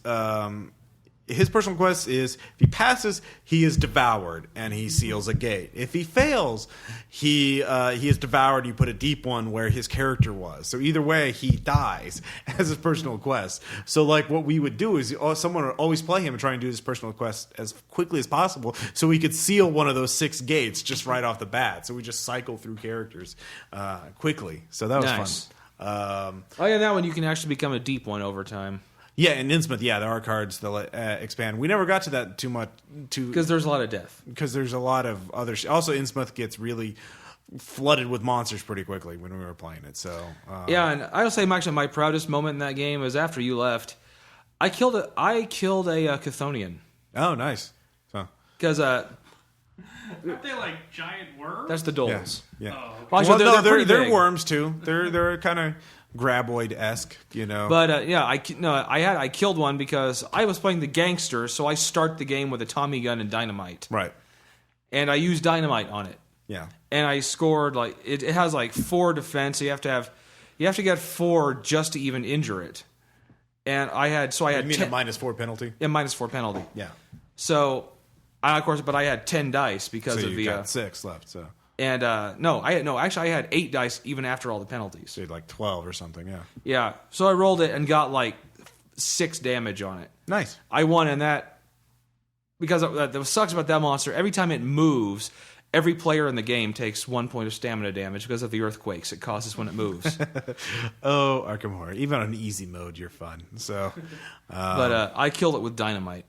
His personal quest is, if he passes, he is devoured, and he seals a gate. If he fails, he is devoured, and you put a deep one where his character was. So either way, he dies as his personal quest. So what we would do is someone would always play him and try and do his personal quest as quickly as possible so we could seal one of those 6 gates just right off the bat. So we just cycle through characters quickly. So that was fun. That one you can actually become a deep one over time. Yeah, in Innsmouth, there are cards that expand. We never got to that too much. Because there's a lot of death. Because there's a lot of other... Also, Innsmouth gets really flooded with monsters pretty quickly when we were playing it. So and I'll say actually my proudest moment in that game was after you left. I killed a Chthonian. Oh, nice. Because... Aren't they like giant worms? That's the Doles. Yeah. Oh, okay. Well, actually, they're worms, too. They're kind of... Graboid-esque, But I killed one because I was playing the gangster, so I start the game with a Tommy gun and dynamite. Right. And I used dynamite on it. Yeah. And I scored it has 4 defense, so you have to get 4 just to even injure it. And I had You mean a -4 penalty? Yeah, -4 penalty. Yeah. So I had 10 dice because so of you got 6 left, so. And I had 8 dice even after all the penalties. So you had 12 or something, yeah. Yeah. So I rolled it and got 6 damage on it. Nice. I won in that because what sucks about that monster, every time it moves, every player in the game takes 1 point of stamina damage because of the earthquakes it causes when it moves. Oh, Arkham Horror. Even on easy mode, you're fun. So, but I killed it with dynamite.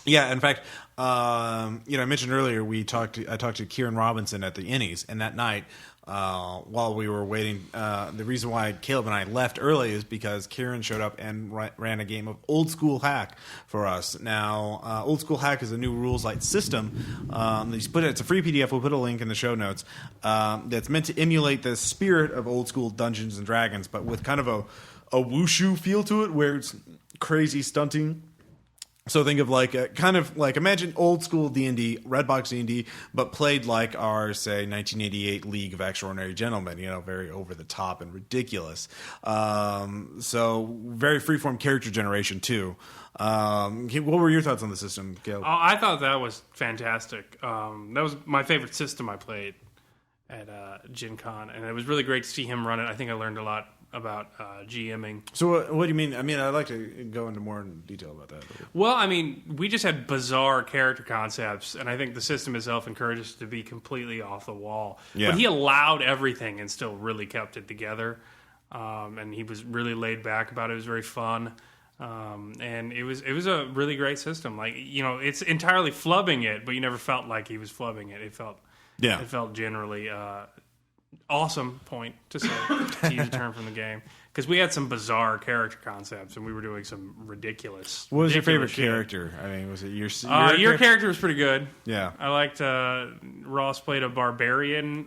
Yeah, in fact, I mentioned earlier I talked to Kieran Robinson at the Innies, and that night while we were waiting. The reason why Caleb and I left early is because Kieran showed up and ran a game of Old School Hack for us. Now, Old School Hack is a new rules light system. It's a free PDF. We'll put a link in the show notes. That's meant to emulate the spirit of old school Dungeons and Dragons, but with kind of a wushu feel to it, where it's crazy stunting. So think of imagine old school D&D, Redbox D&D, but played like our, say, 1988 League of Extraordinary Gentlemen, very over the top and ridiculous. So very freeform character generation too. What were your thoughts on the system, Caleb? I thought that was fantastic. That was my favorite system I played at Gencon, and it was really great to see him run it. I think I learned a lot about GMing. So what do you mean? I mean, I'd like to go into more detail about that. Well, I mean, we just had bizarre character concepts, and I think the system itself encouraged us to be completely off the wall. Yeah. But he allowed everything and still really kept it together. And he was really laid back about it. It was very fun. And it was a really great system. It's entirely flubbing it, but you never felt like he was flubbing it. It felt generally awesome, point to say, to use a term from the game, because we had some bizarre character concepts and we were doing some ridiculous. What was your favorite shit. character? I mean, was it your character was pretty good. Yeah, I liked Ross played a barbarian,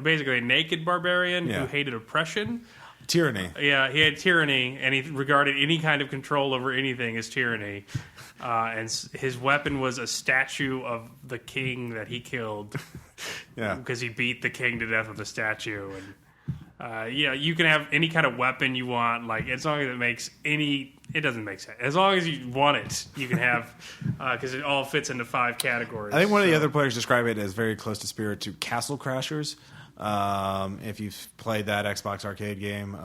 basically a naked barbarian who hated oppression. Tyranny. Yeah, he had tyranny, and he regarded any kind of control over anything as tyranny. And his weapon was a statue of the king that he killed. Yeah, because he beat the king to death with a statue. And you can have any kind of weapon you want, as long as it doesn't make sense. As long as you want it, you can have, because it all fits into 5 categories. I think one of the other players described it as very close to spirit to Castle Crashers. If you've played that Xbox arcade game,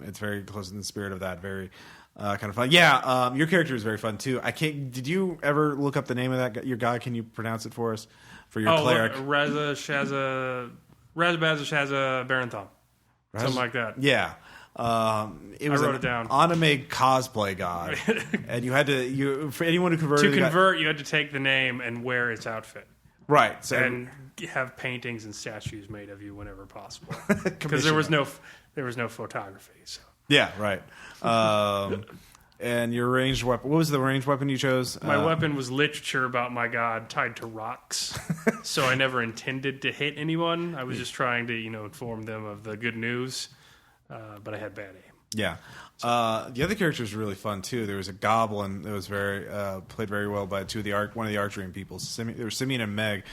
it's very close to the spirit of that. Very kind of fun. Yeah, your character is very fun too. Did you ever look up the name of your guy? Can you pronounce it for us? For your cleric, Razbaza Shaza Barenthon, something like that. Yeah. It was I wrote it down. Anime cosplay god, and you had to for anyone who converted you had to take the name and wear its outfit. Right, so and have paintings and statues made of you whenever possible, because there was no photography. So yeah, right. And your ranged weapon. What was the ranged weapon you chose? My weapon was literature about my god tied to rocks. So I never intended to hit anyone. I was just trying to inform them of the good news, but I had bad aim. Yeah. The other characters were really fun too. There was a goblin that was very played very well by one of the Archery people. There were Simeon and Meg,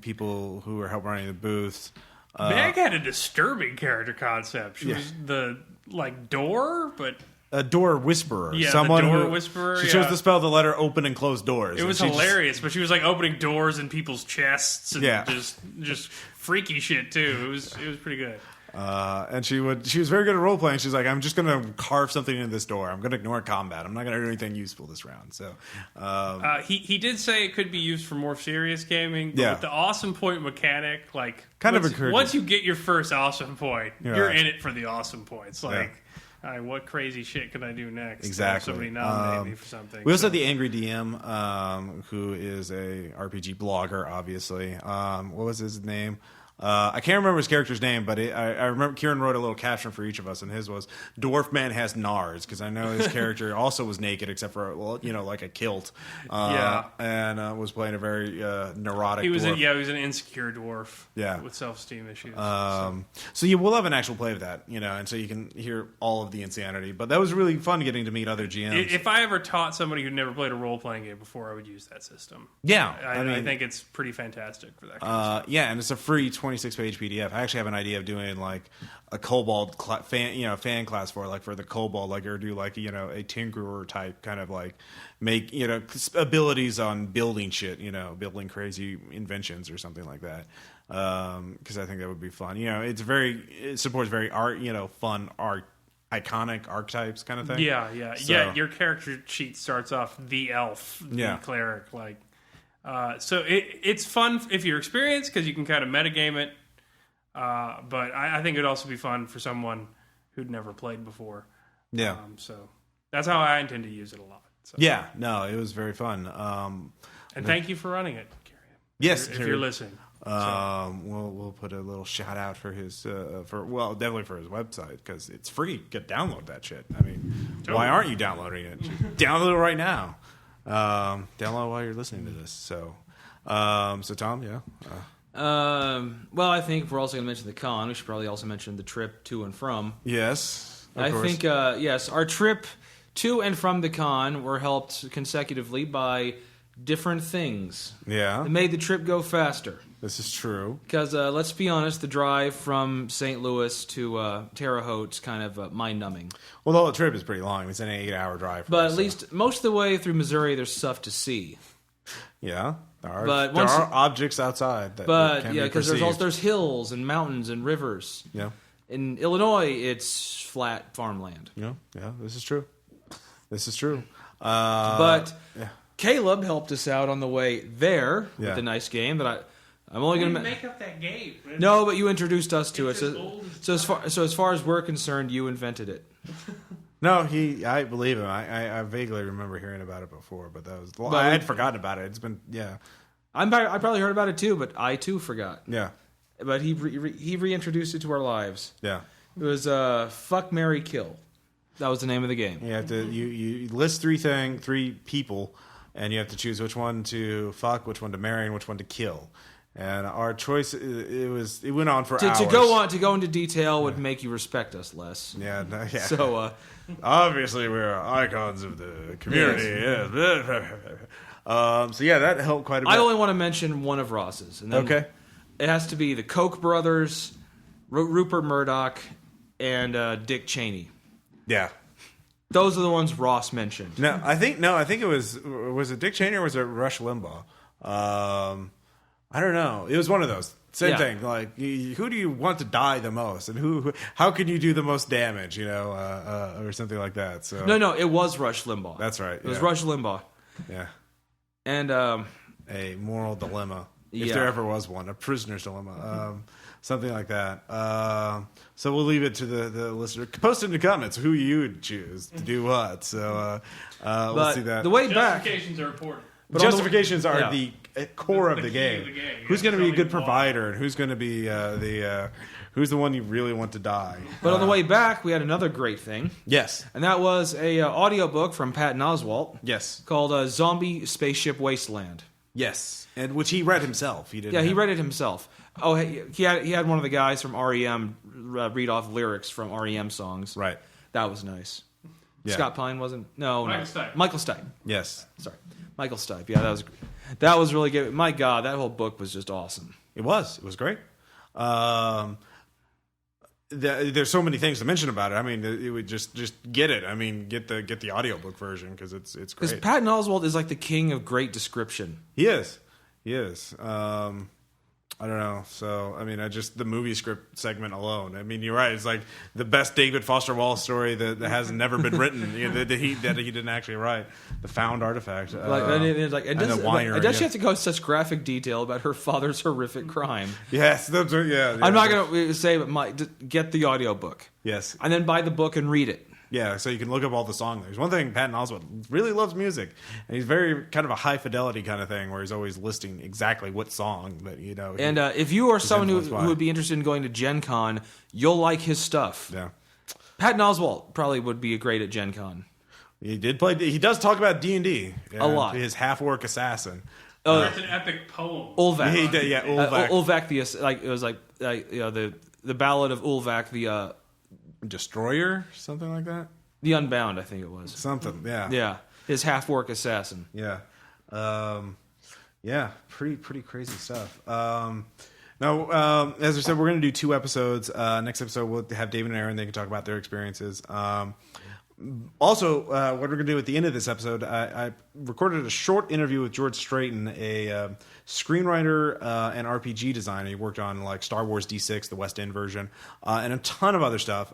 people who were helping running the booths. Meg had a disturbing character concept. She was the door, but a door whisperer. Yeah, someone the door whisperer. She chose to spell the letter open and close doors. It was hilarious, but she was opening doors in people's chests and just freaky shit too. It was pretty good. And she was very good at role playing. She's like, I'm just going to carve something into this door. I'm going to ignore combat. I'm not going to do anything useful this round. So, he did say it could be used for more serious gaming. But with the awesome point mechanic, once you get your first awesome point, you're in it for the awesome points. All right, what crazy shit can I do next? Exactly. Somebody nominate me for something. We also had the Angry DM, who is a RPG blogger, obviously. What was his name? I can't remember his character's name, but I remember Kieran wrote a little caption for each of us, and his was "Dwarf Man has NARS," because I know his character also was naked, except for like a kilt, and was playing a very neurotic. He was dwarf. he was an insecure dwarf, with self-esteem issues. So we'll have an actual play of that, and so you can hear all of the insanity. But that was really fun getting to meet other GMs. If I ever taught somebody who'd never played a role-playing game before, I would use that system. Yeah, I think it's pretty fantastic for that kind of stuff. Yeah, and it's a free 26-page PDF. I actually have an idea of doing a kobold fan class for the kobold, or do a tinkerer type kind of make abilities on building shit, building crazy inventions or something like that. Because I think that would be fun. It supports very fun art. Iconic archetypes kind of thing. Yeah. Your character sheet starts off the elf, the cleric, so it's fun if you're experienced because you can kind of metagame it. But I think it'd also be fun for someone who'd never played before. Yeah. So that's how I intend to use it a lot. So. Yeah. No, it was very fun. And thank you for running it, Carrie. Yes, if you're listening. We'll put a little shout out for his definitely for his website because it's free. Get download that shit. I mean, why aren't you downloading it? Download it right now. Download while you're listening to this. So Tom, yeah. Well, I think if we're also going to mention the con, we should probably also mention the trip to and from. Yes, I think yes, our trip to and from the con were helped consecutively by different things. Yeah, it made the trip go faster. This is true. Because let's be honest, the drive from St. Louis to Terre Haute's kind of mind-numbing. Well, the whole trip is pretty long. It's an 8-hour drive. But at least most of the way through Missouri, there's stuff to see. Yeah, there are objects outside. Because there's hills and mountains and rivers. Yeah. In Illinois, it's flat farmland. Yeah, this is true. But Caleb helped us out on the way there with a nice game that I'm only going to make up that game. No, but you introduced us to it. So as far as we're concerned, you invented it. No, I believe him. I vaguely remember hearing about it before, but that was I had forgotten about it. It's been I probably heard about it too, but I too forgot. Yeah, but he reintroduced it to our lives. Yeah, it was Fuck, Marry, Kill. That was the name of the game. You have to you list three people, and you have to choose which one to fuck, which one to marry, and which one to kill. And our choice, it went on for hours. To go into detail would make you respect us less. Yeah. So obviously we're icons of the community. Yes. So that helped quite a bit. I only want to mention one of Ross's. And then okay. It has to be the Koch brothers, Rupert Murdoch, and Dick Cheney. Yeah. Those are the ones Ross mentioned. No, I think it was it Dick Cheney or was it Rush Limbaugh? I don't know. It was one of those. Same thing. Like, who do you want to die the most, and how can you do the most damage? Or something like that. So no, it was Rush Limbaugh. That's right. It was Rush Limbaugh. Yeah. And a moral dilemma, if there ever was one, a prisoner's dilemma, something like that. So we'll leave it to the listener. Post in the comments who you would choose to do what. So we'll see that. The way back, justifications are important. But justifications are the core of the game. Who's going to be a good provider, and who's going to be who's the one you really want to die? But on the way back, we had another great thing. Yes, and that was a audiobook from Patton Oswalt. Yes, called "Zombie Spaceship Wasteland." Yes, and which he read himself. He read it himself. Oh, he had one of the guys from REM read off lyrics from REM songs. Right, that was nice. Yeah. Scott Pine wasn't. Michael Stipe. Michael Stipe. Yes, sorry. Michael Stipe, that was really good. My God, that whole book was just awesome. It was great. There's so many things to mention about it. I mean, it would just get it. I mean, get the audiobook version because it's great. Because Patton Oswalt is like the king of great description. He is. I don't know. So, I mean, the movie script segment alone. I mean, you're right. It's like the best David Foster Wallace story that has never been written. That he didn't actually write. The found artifact. Does she have to go into such graphic detail about her father's horrific crime? Yes. I'm not going to say, but get the audiobook. Yes. And then buy the book and read it. Yeah, so you can look up all the songs. There's one thing, Patton Oswalt really loves music, and he's very kind of a high fidelity kind of thing, where he's always listing exactly what song that And if you are someone who would be interested in going to Gencon, you'll like his stuff. Yeah, Patton Oswalt probably would be great at Gencon. He does talk about D&D a lot. His half-orc assassin. That's an epic poem. Ulvac. Ulvac. Ulvac, the Ballad of Ulvac, the Destroyer, something like that. The Unbound, I think it was. Something, yeah. Yeah, his half-orc assassin. Yeah, pretty crazy stuff. Now, as I said, we're going to do 2 episodes. Next episode, we'll have David and Aaron. They can talk about their experiences. Also, what we're going to do at the end of this episode, I recorded a short interview with George Strayton, a screenwriter and RPG designer. He worked on like Star Wars D6, the West End version, and a ton of other stuff.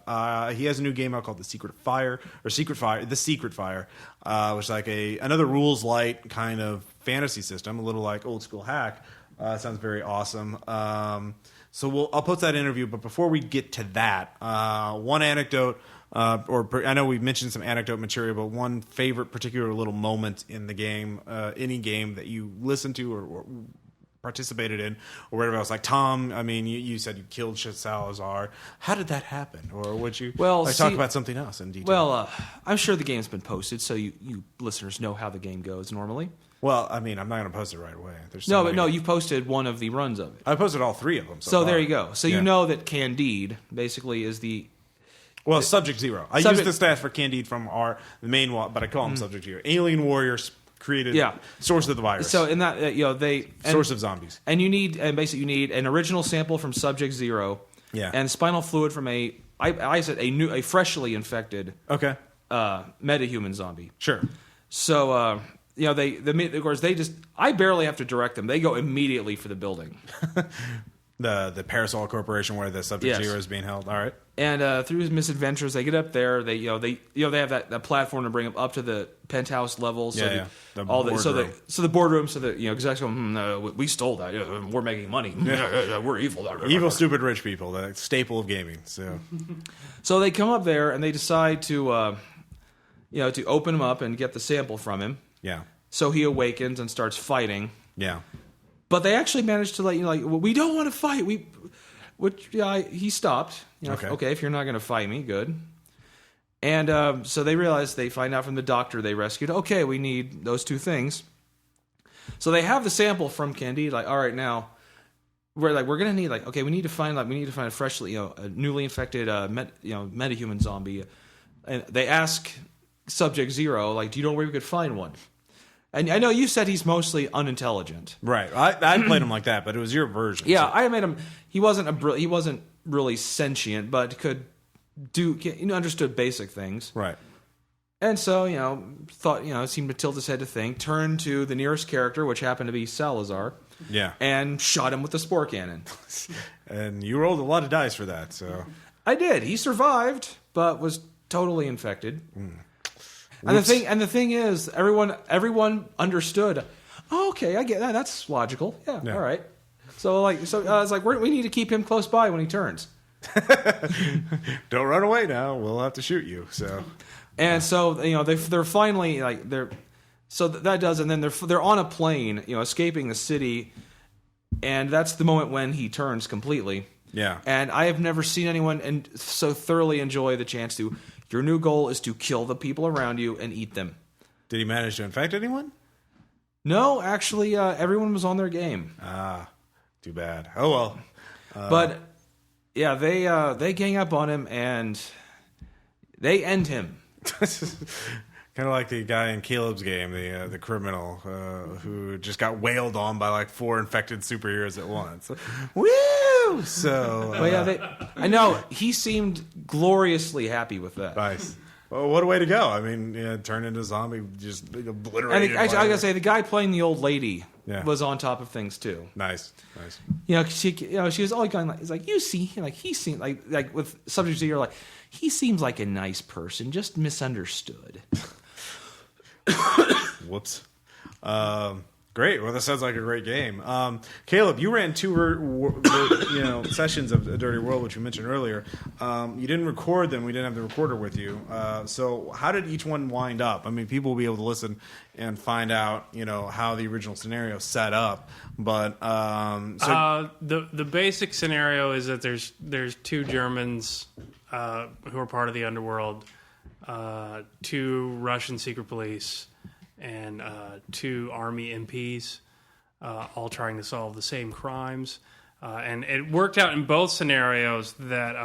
He has a new game out called The Secret Fire, which is like another rules light kind of fantasy system, a little like old school hack. Sounds very awesome. So I'll post that interview, but before we get to that, one anecdote. I know we've mentioned some anecdote material, but one favorite particular little moment in the game, any game that you listen to or participated in or whatever else. Like Tom, I mean, you said you killed Salazar. How did that happen? Or would you talk about something else in detail? Well, I'm sure the game's been posted, so you listeners know how the game goes normally. Well, I mean, I'm not going to post it right away. You posted one of the runs of it. I posted all 3 of them. So there you go. So you know that Candide basically is the... Well, Subject Zero. I use the stats for Candide from the main one, but I call him Subject Zero. Alien warriors created source of the virus. So in that, source of zombies. And you need an original sample from Subject Zero. Yeah. And spinal fluid from a freshly infected metahuman zombie. Sure. So of course I barely have to direct them. They go immediately for the building. The Parasol Corporation where the Subject Zero is being held. All right. And through his misadventures, they get up there. They have that platform to bring them up to the penthouse level. So the boardroom. So the execs go, no, we stole that. Yeah, we're making money. We're evil. Evil, stupid, rich people. The staple of gaming. So they come up there and they decide to open him up and get the sample from him. Yeah. So he awakens and starts fighting. Yeah. But they actually managed to we don't want to fight. He stopped. Okay, if you're not going to fight me, good. And so they find out from the doctor they rescued. Okay, we need those 2 things. So they have the sample from Candide. All right, now we're going to need we need to find a freshly a newly infected metahuman zombie. And they ask Subject Zero do you know where we could find one? And I know you said he's mostly unintelligent. Right. I played him like that, but it was your version. Yeah, so. I made him. He wasn't really sentient, but could understood basic things. Right. And so thought seemed to tilt his head to think. Turned to the nearest character, which happened to be Salazar. Yeah. And shot him with the spore cannon. And you rolled a lot of dice for that, so. I did. He survived, but was totally infected. And the thing is, everyone understood. Oh, okay, I get that. That's logical. Yeah. All right. So I was like, we need to keep him close by when he turns. Don't run away now. We'll have to shoot you. So. And so they're finally that does, and then they're on a plane, escaping the city, and that's the moment when he turns completely. Yeah. And I have never seen anyone so thoroughly enjoy the chance to. Your new goal is to kill the people around you and eat them. Did he manage to infect anyone? No, actually, everyone was on their game. Ah, too bad. Oh well. But yeah, they gang up on him and they end him. Kind of like the guy in Caleb's game, the criminal who just got wailed on by 4 infected superheroes at once. Woo! So, but yeah, I know he seemed gloriously happy with that. Nice. Well, what a way to go! I mean, turn into a zombie, just obliterated. And I gotta say, the guy playing the old lady was on top of things too. Nice. She was all going he's like, you see, he seemed like with Subject Zero, he seems like a nice person, just misunderstood. Whoops. Great. Well, that sounds like a great game. Caleb, you ran 2 sessions of A Dirty World, which you mentioned earlier. You didn't record them. We didn't have the recorder with you. So how did each one wind up? I mean, people will be able to listen and find out, how the original scenario set up. But the basic scenario is that there's 2 Germans who are part of the underworld, 2 Russian secret police, and 2 army MPs, all trying to solve the same crimes. And it worked out in both scenarios that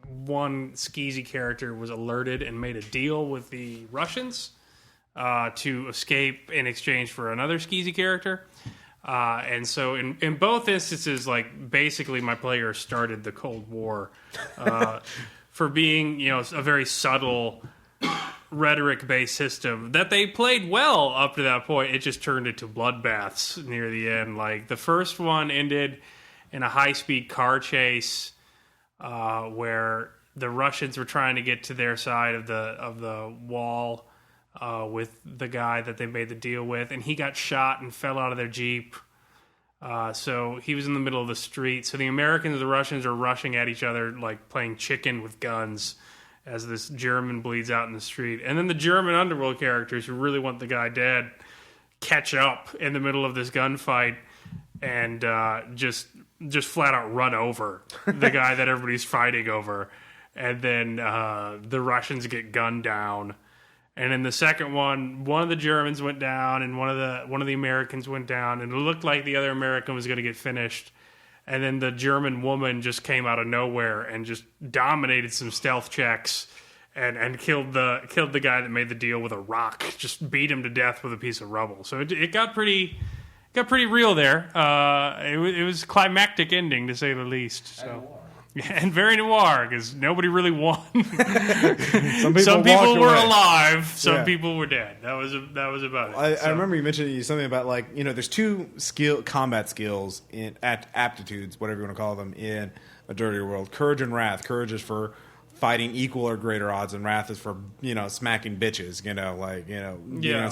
one skeezy character was alerted and made a deal with the Russians to escape in exchange for another skeezy character. And so in both instances, basically my player started the Cold War for being, a very subtle rhetoric-based system that they played well up to that point. It just turned into bloodbaths near the end. The first one ended in a high-speed car chase where the Russians were trying to get to their side of the wall with the guy that they made the deal with, and he got shot and fell out of their Jeep. So he was in the middle of the street. So the Americans and the Russians are rushing at each other playing chicken with guns as this German bleeds out in the street. And then the German underworld characters who really want the guy dead catch up in the middle of this gunfight and just flat out run over the guy that everybody's fighting over, and then the Russians get gunned down. And in the second one of the Germans went down, and one of the Americans went down, and it looked like the other American was going to get finished. And then the German woman just came out of nowhere and just dominated some stealth checks and killed the guy that made the deal with a rock. Just beat him to death with a piece of rubble. So it got pretty real there. It was a climactic ending, to say the least. So. And very noir, because nobody really won. Some people were alive, some people were dead. That was about it. I remember you mentioning something about, like, there's two combat skills aptitudes, whatever you want to call them, in a dirtier world: courage and wrath. Courage is for fighting equal or greater odds, and wrath is for smacking bitches.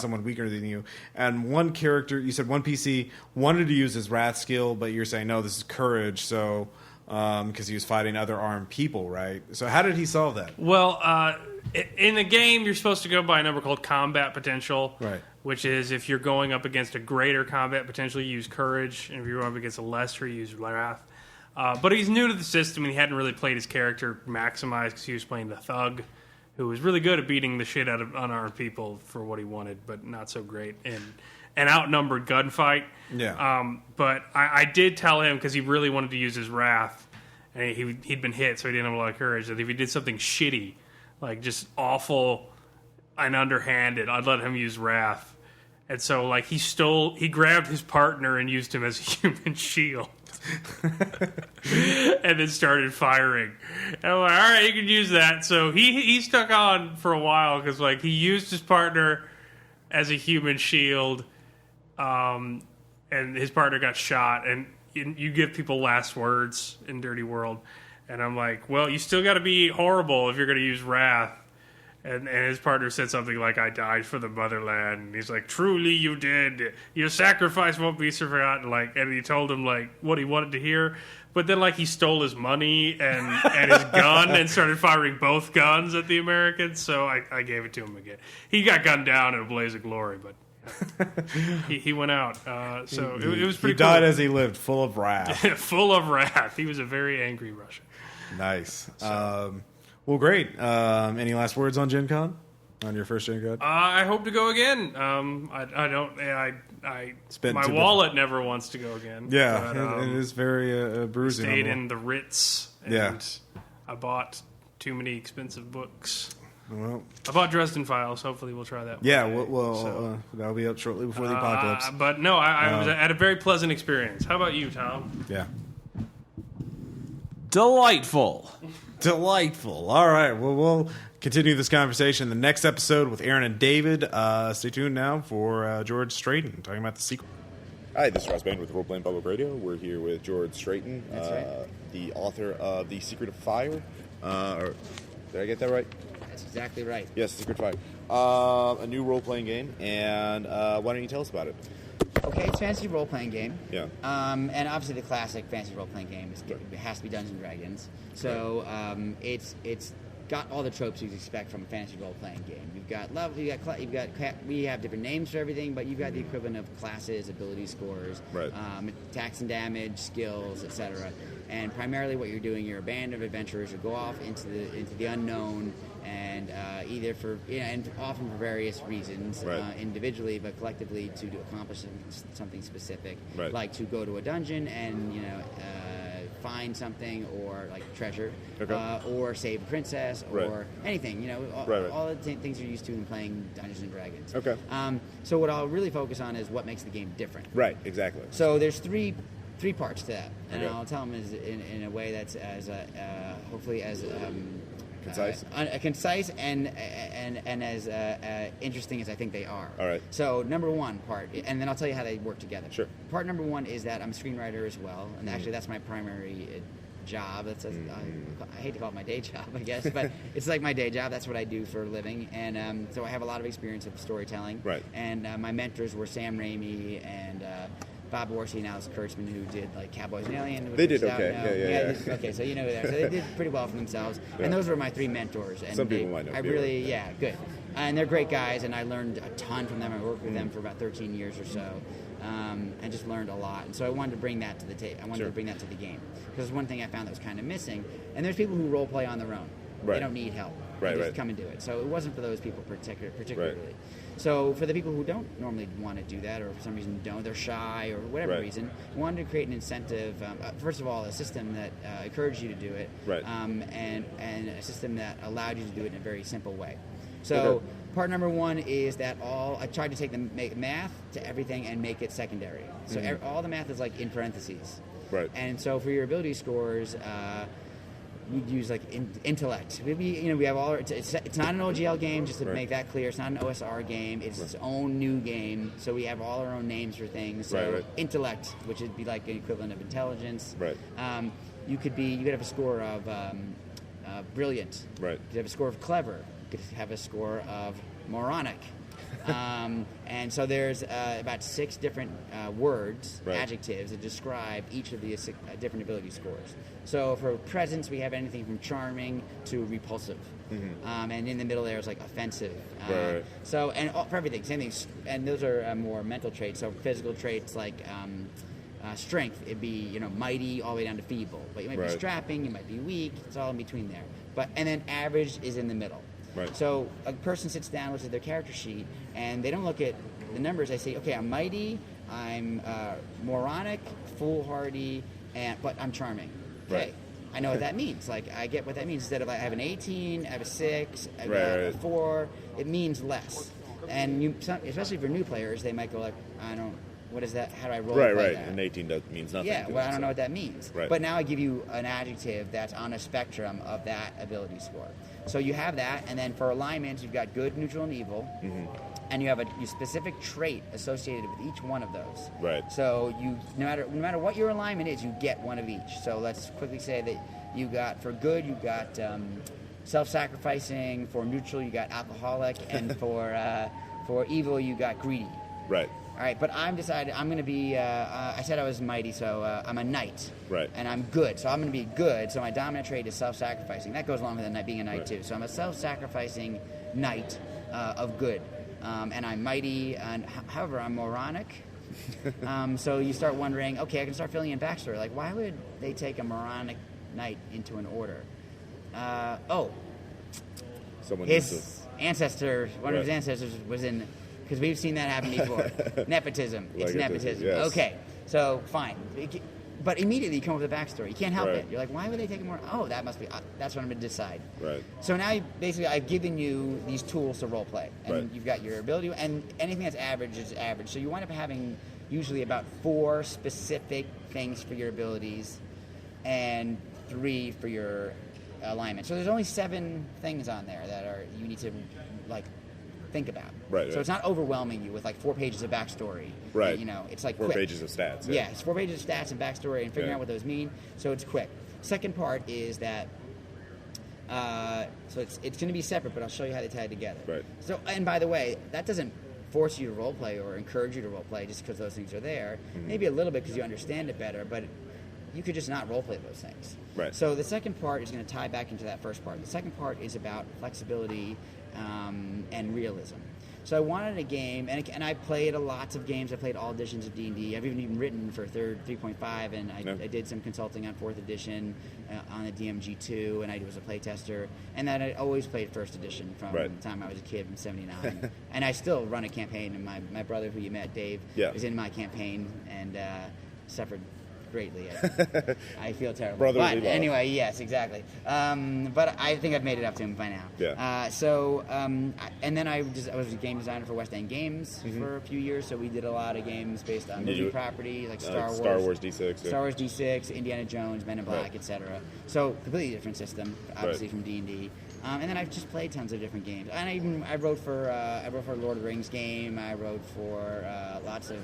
Someone weaker than you. And one character, you said one PC wanted to use his wrath skill, but you're saying no, this is courage. So. Because he was fighting other armed people, right? So how did he solve that? Well, in the game, you're supposed to go by a number called combat potential, right? Which is if you're going up against a greater combat potential, you use courage, and if you're going up against a lesser, you use wrath. But he's new to the system, and he hadn't really played his character maximized because he was playing the thug, who was really good at beating the shit out of unarmed people for what he wanted, but not so great in an outnumbered gunfight. Yeah. But I did tell him, because he really wanted to use his wrath, and he'd been hit, so he didn't have a lot of courage, that if he did something shitty, like just awful and underhanded, I'd let him use wrath. And so, like, he grabbed his partner and used him as a human shield. And then started firing. And I'm like, all right, you can use that. So he stuck on for a while, because, like, he used his partner as a human shield, and his partner got shot. And you give people last words in Dirty World. And I'm like, well, you still got to be horrible if you're going to use wrath. And his partner said something like, I died for the motherland. And he's like, truly you did. Your sacrifice won't be forgotten. Like, and he told him, like, what he wanted to hear. But then, like, he stole his money and his gun and started firing both guns at the Americans. So I gave it to him again. He got gunned down in a blaze of glory, but he went out. So it was pretty cool. He died as he lived, full of wrath. Full of wrath. He was a very angry Russian. Nice. So. Well, great. Any last words on Gen Con? On your first Gen Con? I hope to go again. My wallet never wants to go again. Yeah, but, it is very bruising. Stayed in the Ritz, and I bought too many expensive books. Well, I bought Dresden Files. Hopefully, we'll try that. Yeah, that'll be up shortly before the apocalypse. But no, I had a very pleasant experience. How about you, Tom? Yeah. Delightful. All right. Well, we'll continue this conversation in the next episode with Aaron and David. Stay tuned now for George Strayton talking about the sequel. Hi, this is Ross Bain with Role Playing Public Radio. We're here with George Strayton, the author of The Secret of Fire. Did I get that right? That's exactly right. Yes, Secret of Fire. A new role-playing game, and why don't you tell us about it? Okay, it's a fantasy role-playing game. Yeah. And obviously the classic fantasy role-playing game it has to be Dungeons & Dragons. So it's got all the tropes you'd expect from a fantasy role-playing game. You've got level, we have different names for everything, but you've got the equivalent of classes, ability scores, right. Attacks and damage, skills, etc. And primarily what you're doing, you're a band of adventurers who go off into the unknown, and either for and often for various reasons, right. Individually but collectively to accomplish something specific, right. Like to go to a dungeon and find something, or like treasure, okay. Or save a princess, or right. anything. All the things you're used to in playing Dungeons and Dragons. Okay. So what I'll really focus on is what makes the game different. Right. Exactly. So there's three parts to that, and okay. I'll tell them in a way that's as hopefully as concise, concise and as interesting as I think they are. All right. So number one part, and then I'll tell you how they work together. Sure. Part number one is that I'm a screenwriter as well, and actually that's my primary job. That's I hate to call it my day job, I guess, but it's like my day job. That's what I do for a living, and so I have a lot of experience with storytelling. Right. And my mentors were Sam Raimi and Bob Orsi and Alex Kurtzman, who did like Cowboys and Alien. They did okay. Yeah. Okay, so you know that. So they did pretty well for themselves. Yeah. And those were my three mentors. And some people might know. Good. And they're great guys, and I learned a ton from them. I worked with them for about 13 years or so. and just learned a lot. And so I wanted to bring that to the table. I wanted to bring that to the game because one thing I found that was kind of missing. And there's people who role play on their own. Right. They don't need help. Right, They just right. come and do it. So it wasn't for those people particularly. Right. So for the people who don't normally want to do that, or for some reason don't, they're shy or whatever Right. reason, we wanted to create an incentive. First of all, a system that encouraged you to do it, Right. and a system that allowed you to do it in a very simple way. So Okay. part number one is that I tried to make math to everything and make it secondary. So all the math is like in parentheses. Right. And so for your ability scores, we'd use like intellect. We have all. It's not an OGL game, just to Right. make that clear. It's not an OSR game. It's its own new game. So we have all our own names for things. So Right. intellect, which would be like an equivalent of intelligence. Right. You could have a score of brilliant. Right. You could have a score of clever. You could have a score of moronic. And so there's about 6 different words, Right. adjectives that describe each of the different ability scores. So for presence, we have anything from charming to repulsive. And in the middle there is like offensive. Right. So, and for everything, same thing. And those are more mental traits. So physical traits like strength, it'd be mighty all the way down to feeble. But you might be Right. strapping, you might be weak. It's all in between there. And then average is in the middle. Right. So a person sits down, looks at their character sheet, and they don't look at the numbers. They say, okay, I'm mighty, I'm moronic, foolhardy, but I'm charming. Okay, Right. I know what that means. Like, I get what that means. Instead of I have an 18, I have a 6, I have Right, a right. 4, it means less. And especially for new players, they might go like, what is that? How do I roll Right, play right. that? And 18 means nothing. Yeah, to well, them, I don't so. know what that means. Right. But now I give you an adjective that's on a spectrum of that ability score. So you have that, and then for alignments, you've got good, neutral, and evil. And you have a specific trait associated with each one of those. Right. So no matter what your alignment is, you get one of each. So let's quickly say that you got, for good, you got self-sacrificing. For neutral, you got alcoholic. And for evil, you got greedy. Right. All right, but I'm decided I'm going to be. I said I was mighty, so I'm a knight. Right. And I'm good, so I'm going to be good. So my dominant trait is self-sacrificing. That goes along with being a knight Right. too. So I'm a self-sacrificing knight of good, and I'm mighty. And however, I'm moronic. So you start wondering. Okay, I can start filling in backstory. Like, why would they take a moronic knight into an order? Someone needs His ancestor, one of his Right. ancestors was in, because we've seen that happen before. Nepotism. It's Like nepotism. yes. Okay, so fine. But immediately you come up with a backstory. You can't help Right. it. You're like, why would they take it more? Oh, that must be, that's what I'm going to decide. Right. So now, basically, I've given you these tools to role play. And Right. you've got your ability, and anything that's average is average. So you wind up having usually about 4 specific things for your abilities and 3 for your alignment. So there's only 7 things on there that you need to think about. Right, So right. it's not overwhelming you with 4 pages of backstory. Right. It's like 4 quick. pages of stats. Yeah, it's 4 pages of stats and backstory and figuring Yeah. out what those mean. So it's quick. Second part is that. So it's going to be separate, but I'll show you how they tie together. Right. So, and by the way, that doesn't force you to role play or encourage you to role play just because those things are there. Maybe a little bit because you understand it better, but you could just not role play those things. Right. So the second part is going to tie back into that first part. The second part is about flexibility and realism. So I wanted a game, and I played lots of games. I played all editions of D&D. I've even written for 3.5, and I did some consulting on 4th edition on the DMG2, and I was a playtester. And then I always played 1st edition from Right. the time I was a kid, from '79. And I still run a campaign, and my brother, who you met, Dave, Yeah. was in my campaign and suffered greatly. I feel terrible. Brotherly But love. anyway, yes, exactly. But I think I've made it up to him by now. Yeah. And then I was a game designer for West End Games for a few years, so we did a lot of games based on movie property, like Star Wars D6. Star Wars D6, Indiana Jones, Men in Black, Right. etc. So completely different system, obviously from D&D. And then I've just played tons of different games. And I wrote for Lord of the Rings game. I wrote for lots of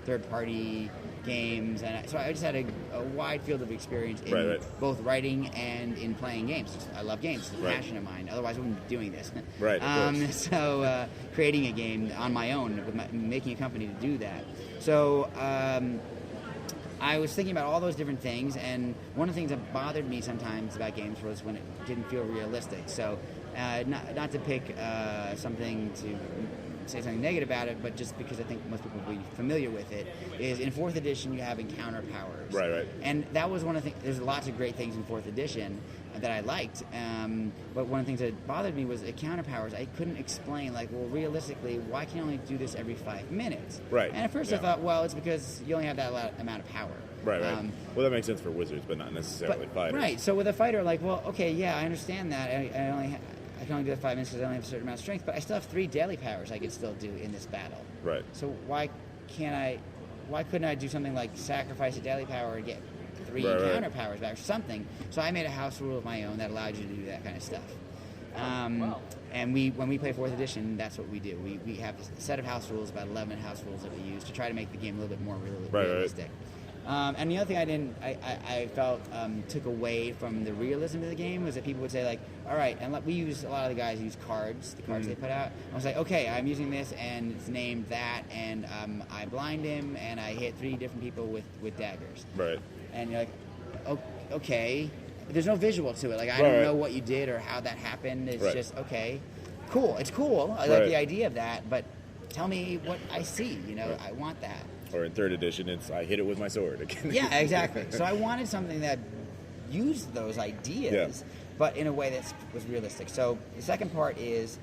third-party games, and so I just had a wide field of experience in Right. both writing and in playing games. I love games; it's a Right. passion of mine. Otherwise, I wouldn't be doing this. Right, of course. So creating a game on my own, making a company to do that. So. I was thinking about all those different things, and one of the things that bothered me sometimes about games was when it didn't feel realistic. So, not to pick something to say something negative about it, but just because I think most people will be familiar with it, is in 4th edition you have encounter powers. Right. And that was one of the things. There's lots of great things in 4th edition that I liked, but one of the things that bothered me was encounter powers. I couldn't explain, like, well, realistically, why can you only do this every 5 minutes? Right. And at first I thought, well, it's because you only have that amount of power. Right. Well, that makes sense for wizards, but not necessarily fighters. Right. So with a fighter, like, well, okay, yeah, I understand that. I can only do that 5 minutes because I only have a certain amount of strength, but I still have 3 daily powers I could still do in this battle. Right. So why couldn't I do something like sacrifice a daily power and get 3 encounter powers back or something? So I made a house rule of my own that allowed you to do that kind of stuff. And when we play 4th edition, that's what we do. We have a set of house rules, about 11 house rules that we use to try to make the game a little bit more realistic. And the other thing I felt took away from the realism of the game was that people would say, like, all right, and we use, a lot of the guys use cards, the cards they put out. I was like, okay, I'm using this, and it's named that, and I blind him, and I hit 3 different people with daggers. Right. And you're like, okay. There's no visual to it. Like, I don't know what you did or how that happened. It's just, okay, cool. It's cool. I like the idea of that, but tell me what I see. I want that. Or in 3rd edition, it's I hit it with my sword. Yeah, exactly. So I wanted something that used those ideas, but in a way that was realistic. So the second part is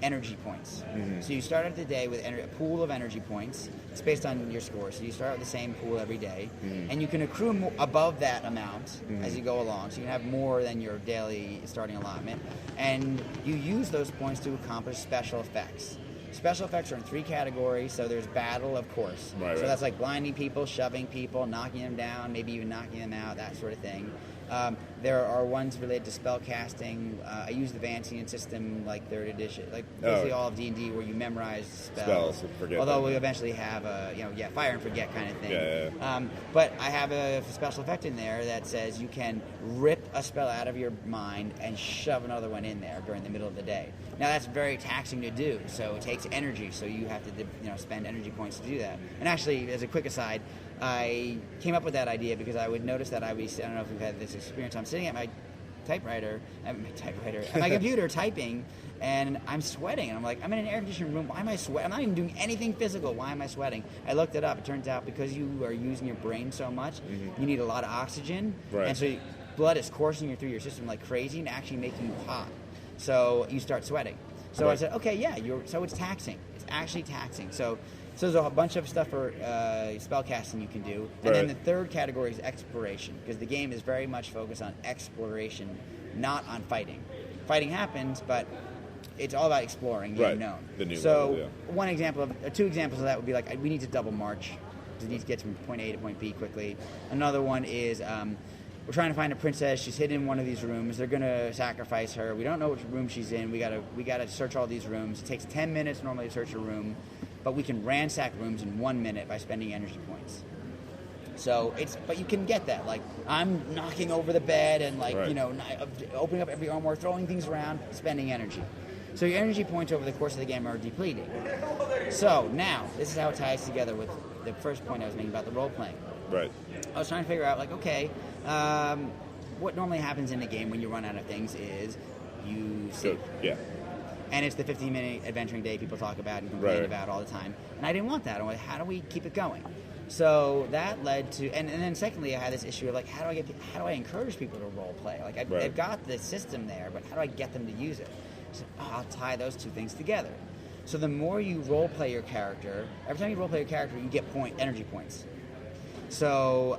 energy points. So you start out the day with a pool of energy points. It's based on your score. So you start out with the same pool every day, and you can accrue above that amount as you go along. So you can have more than your daily starting allotment, and you use those points to accomplish special effects. Special effects are in 3 categories. So there's battle, of course. So that's like blinding people, shoving people, knocking them down, maybe even knocking them out, that sort of thing. There are ones related to spell casting. I use the Vancian system, like 3rd edition, like basically all of D&D, where you memorize spells. Although we eventually have a fire and forget kind of thing. But I have a special effect in there that says you can rip a spell out of your mind and shove another one in there during the middle of the day. Now that's very taxing to do, so it takes energy. So you have to spend energy points to do that. And actually, as a quick aside, I came up with that idea because I would notice that I don't know if you've had this experience. I'm sitting at my at my computer typing, and I'm sweating. And I'm like, I'm in an air-conditioned room. Why am I sweating? I'm not even doing anything physical. Why am I sweating? I looked it up. It turns out because you are using your brain so much, you need a lot of oxygen. And so blood is coursing through your system like crazy and actually making you hot. So you start sweating. So I said, okay, so it's taxing. It's actually taxing. So there's a bunch of stuff for spellcasting you can do. And then the third category is exploration, because the game is very much focused on exploration, not on fighting. Fighting happens, but it's all about exploring the unknown. One example of 2 examples of that would be like, we need to double march. We need to get from point A to point B quickly. Another one is we're trying to find a princess. She's hidden in one of these rooms. They're gonna sacrifice her. We don't know which room she's in. We gotta search all these rooms. It takes 10 minutes normally to search a room, but we can ransack rooms in 1 minute by spending energy points. So but you can get that. Like, I'm knocking over the bed and opening up every armoire, throwing things around, spending energy. So your energy points over the course of the game are depleted. So now, this is how it ties together with the first point I was making about the role playing. Right. I was trying to figure out, like, okay, what normally happens in a game when you run out of things is you save. And it's the 15-minute adventuring day people talk about and complain about all the time. And I didn't want that. I went, how do we keep it going? So that led to, and then secondly, I had this issue of like, how do I encourage people to role play? Like, I've got the system there, but how do I get them to use it? So I'll tie those 2 things together. So the more you role play your character, every time you role play your character, you get energy points. So,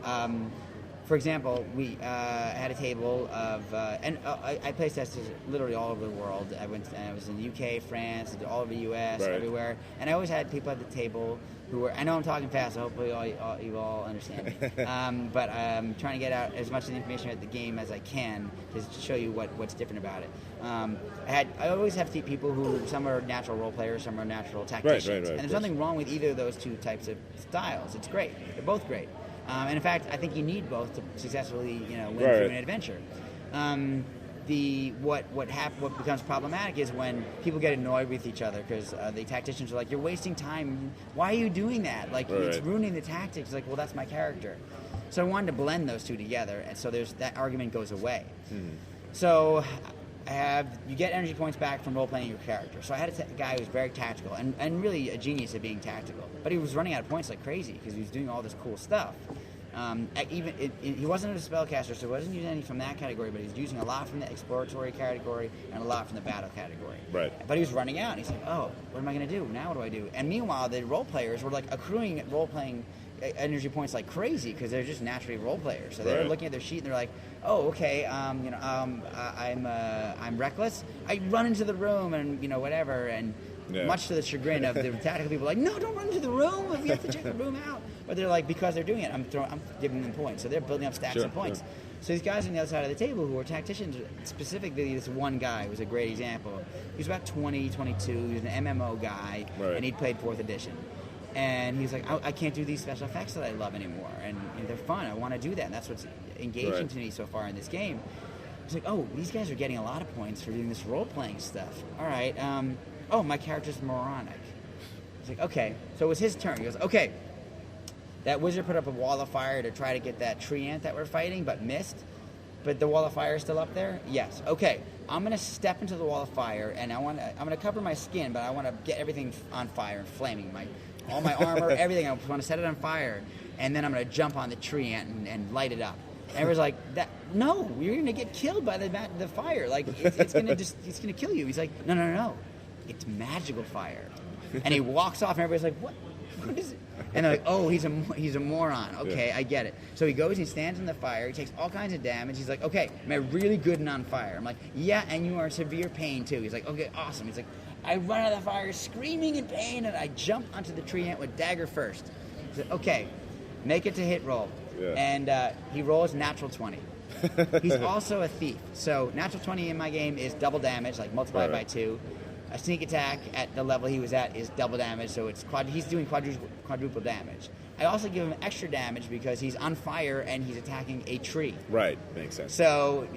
for example, we had a table of, I play testers literally all over the world. I was in the UK, France, all over the US, everywhere. And I always had people at the table who were, I know I'm talking fast, so hopefully you all understand me. But I'm trying to get out as much of the information about the game as I can to show you what's different about it. I always have people who, some are natural role players, some are natural tacticians. And there's nothing wrong with either of those 2 types of styles. It's great. They're both great. And in fact, I think you need both to successfully, win through an adventure. What becomes problematic is when people get annoyed with each other because the tacticians are like, "You're wasting time. Why are you doing that? Like, it's ruining the tactics." Like, well, that's my character. So I wanted to blend those 2 together, and so that argument goes away. So you get energy points back from role playing your character. So I had a guy who was very tactical and really a genius at being tactical, but he was running out of points like crazy because he was doing all this cool stuff. He wasn't a spellcaster, so he wasn't using any from that category, but he was using a lot from the exploratory category and a lot from the battle category. Right. But he was running out, and he's like, oh, what am I going to do? Now what do I do? And meanwhile, the role players were like accruing role-playing energy points like crazy because they're just naturally role players. So they're Right. looking at their sheet and they're like, oh, okay, I'm reckless. I run into the room and, whatever, and Yeah. much to the chagrin of the tactical people, like, no, don't run into the room. We have to check the room out. But they're like, because they're doing it, I'm giving them points. So they're building up stacks Sure, of points. sure. So these guys on the other side of the table who were tacticians, specifically this one guy was a great example. He was about 20, 22. He was an MMO guy, Right. and he'd played 4th edition. And he's like, I can't do these special effects that I love anymore. And they're fun. I want to do that. And that's what's engaging Right. to me so far in this game. It's like, oh, these guys are getting a lot of points for doing this role-playing stuff. All right. Oh, my character's moronic. He's like, okay. So it was his turn. He goes, okay. That wizard put up a wall of fire to try to get that tree ant that we're fighting, but missed. But the wall of fire is still up there? Yes. Okay. I'm going to step into the wall of fire, and I'm going to cover my skin, but I want to get everything on fire and flaming. All my armor, everything. I want to set it on fire, and then I'm going to jump on the tree ant and light it up. And everyone's like, no, you're going to get killed by the fire. Like, it's going to kill you. He's like, no. It's magical fire. And he walks off, and everybody's like, what? What is it? And they're like, oh, he's a moron. Okay, yeah. I get it. So he goes, he stands in the fire, he takes all kinds of damage. He's like, okay, am I really good and on fire? I'm like, yeah, and you are in severe pain too. He's like, okay, awesome. He's like, I run out of the fire screaming in pain, and I jump onto the tree ant with dagger first. He said, okay, make it to hit roll. Yeah. And he rolls natural 20. He's also a thief. So natural 20 in my game is double damage, like multiplied by 2. A sneak attack at the level he was at is double damage, so it's he's doing quadruple damage. I also give him extra damage because he's on fire and he's attacking a tree. Right, makes sense. So,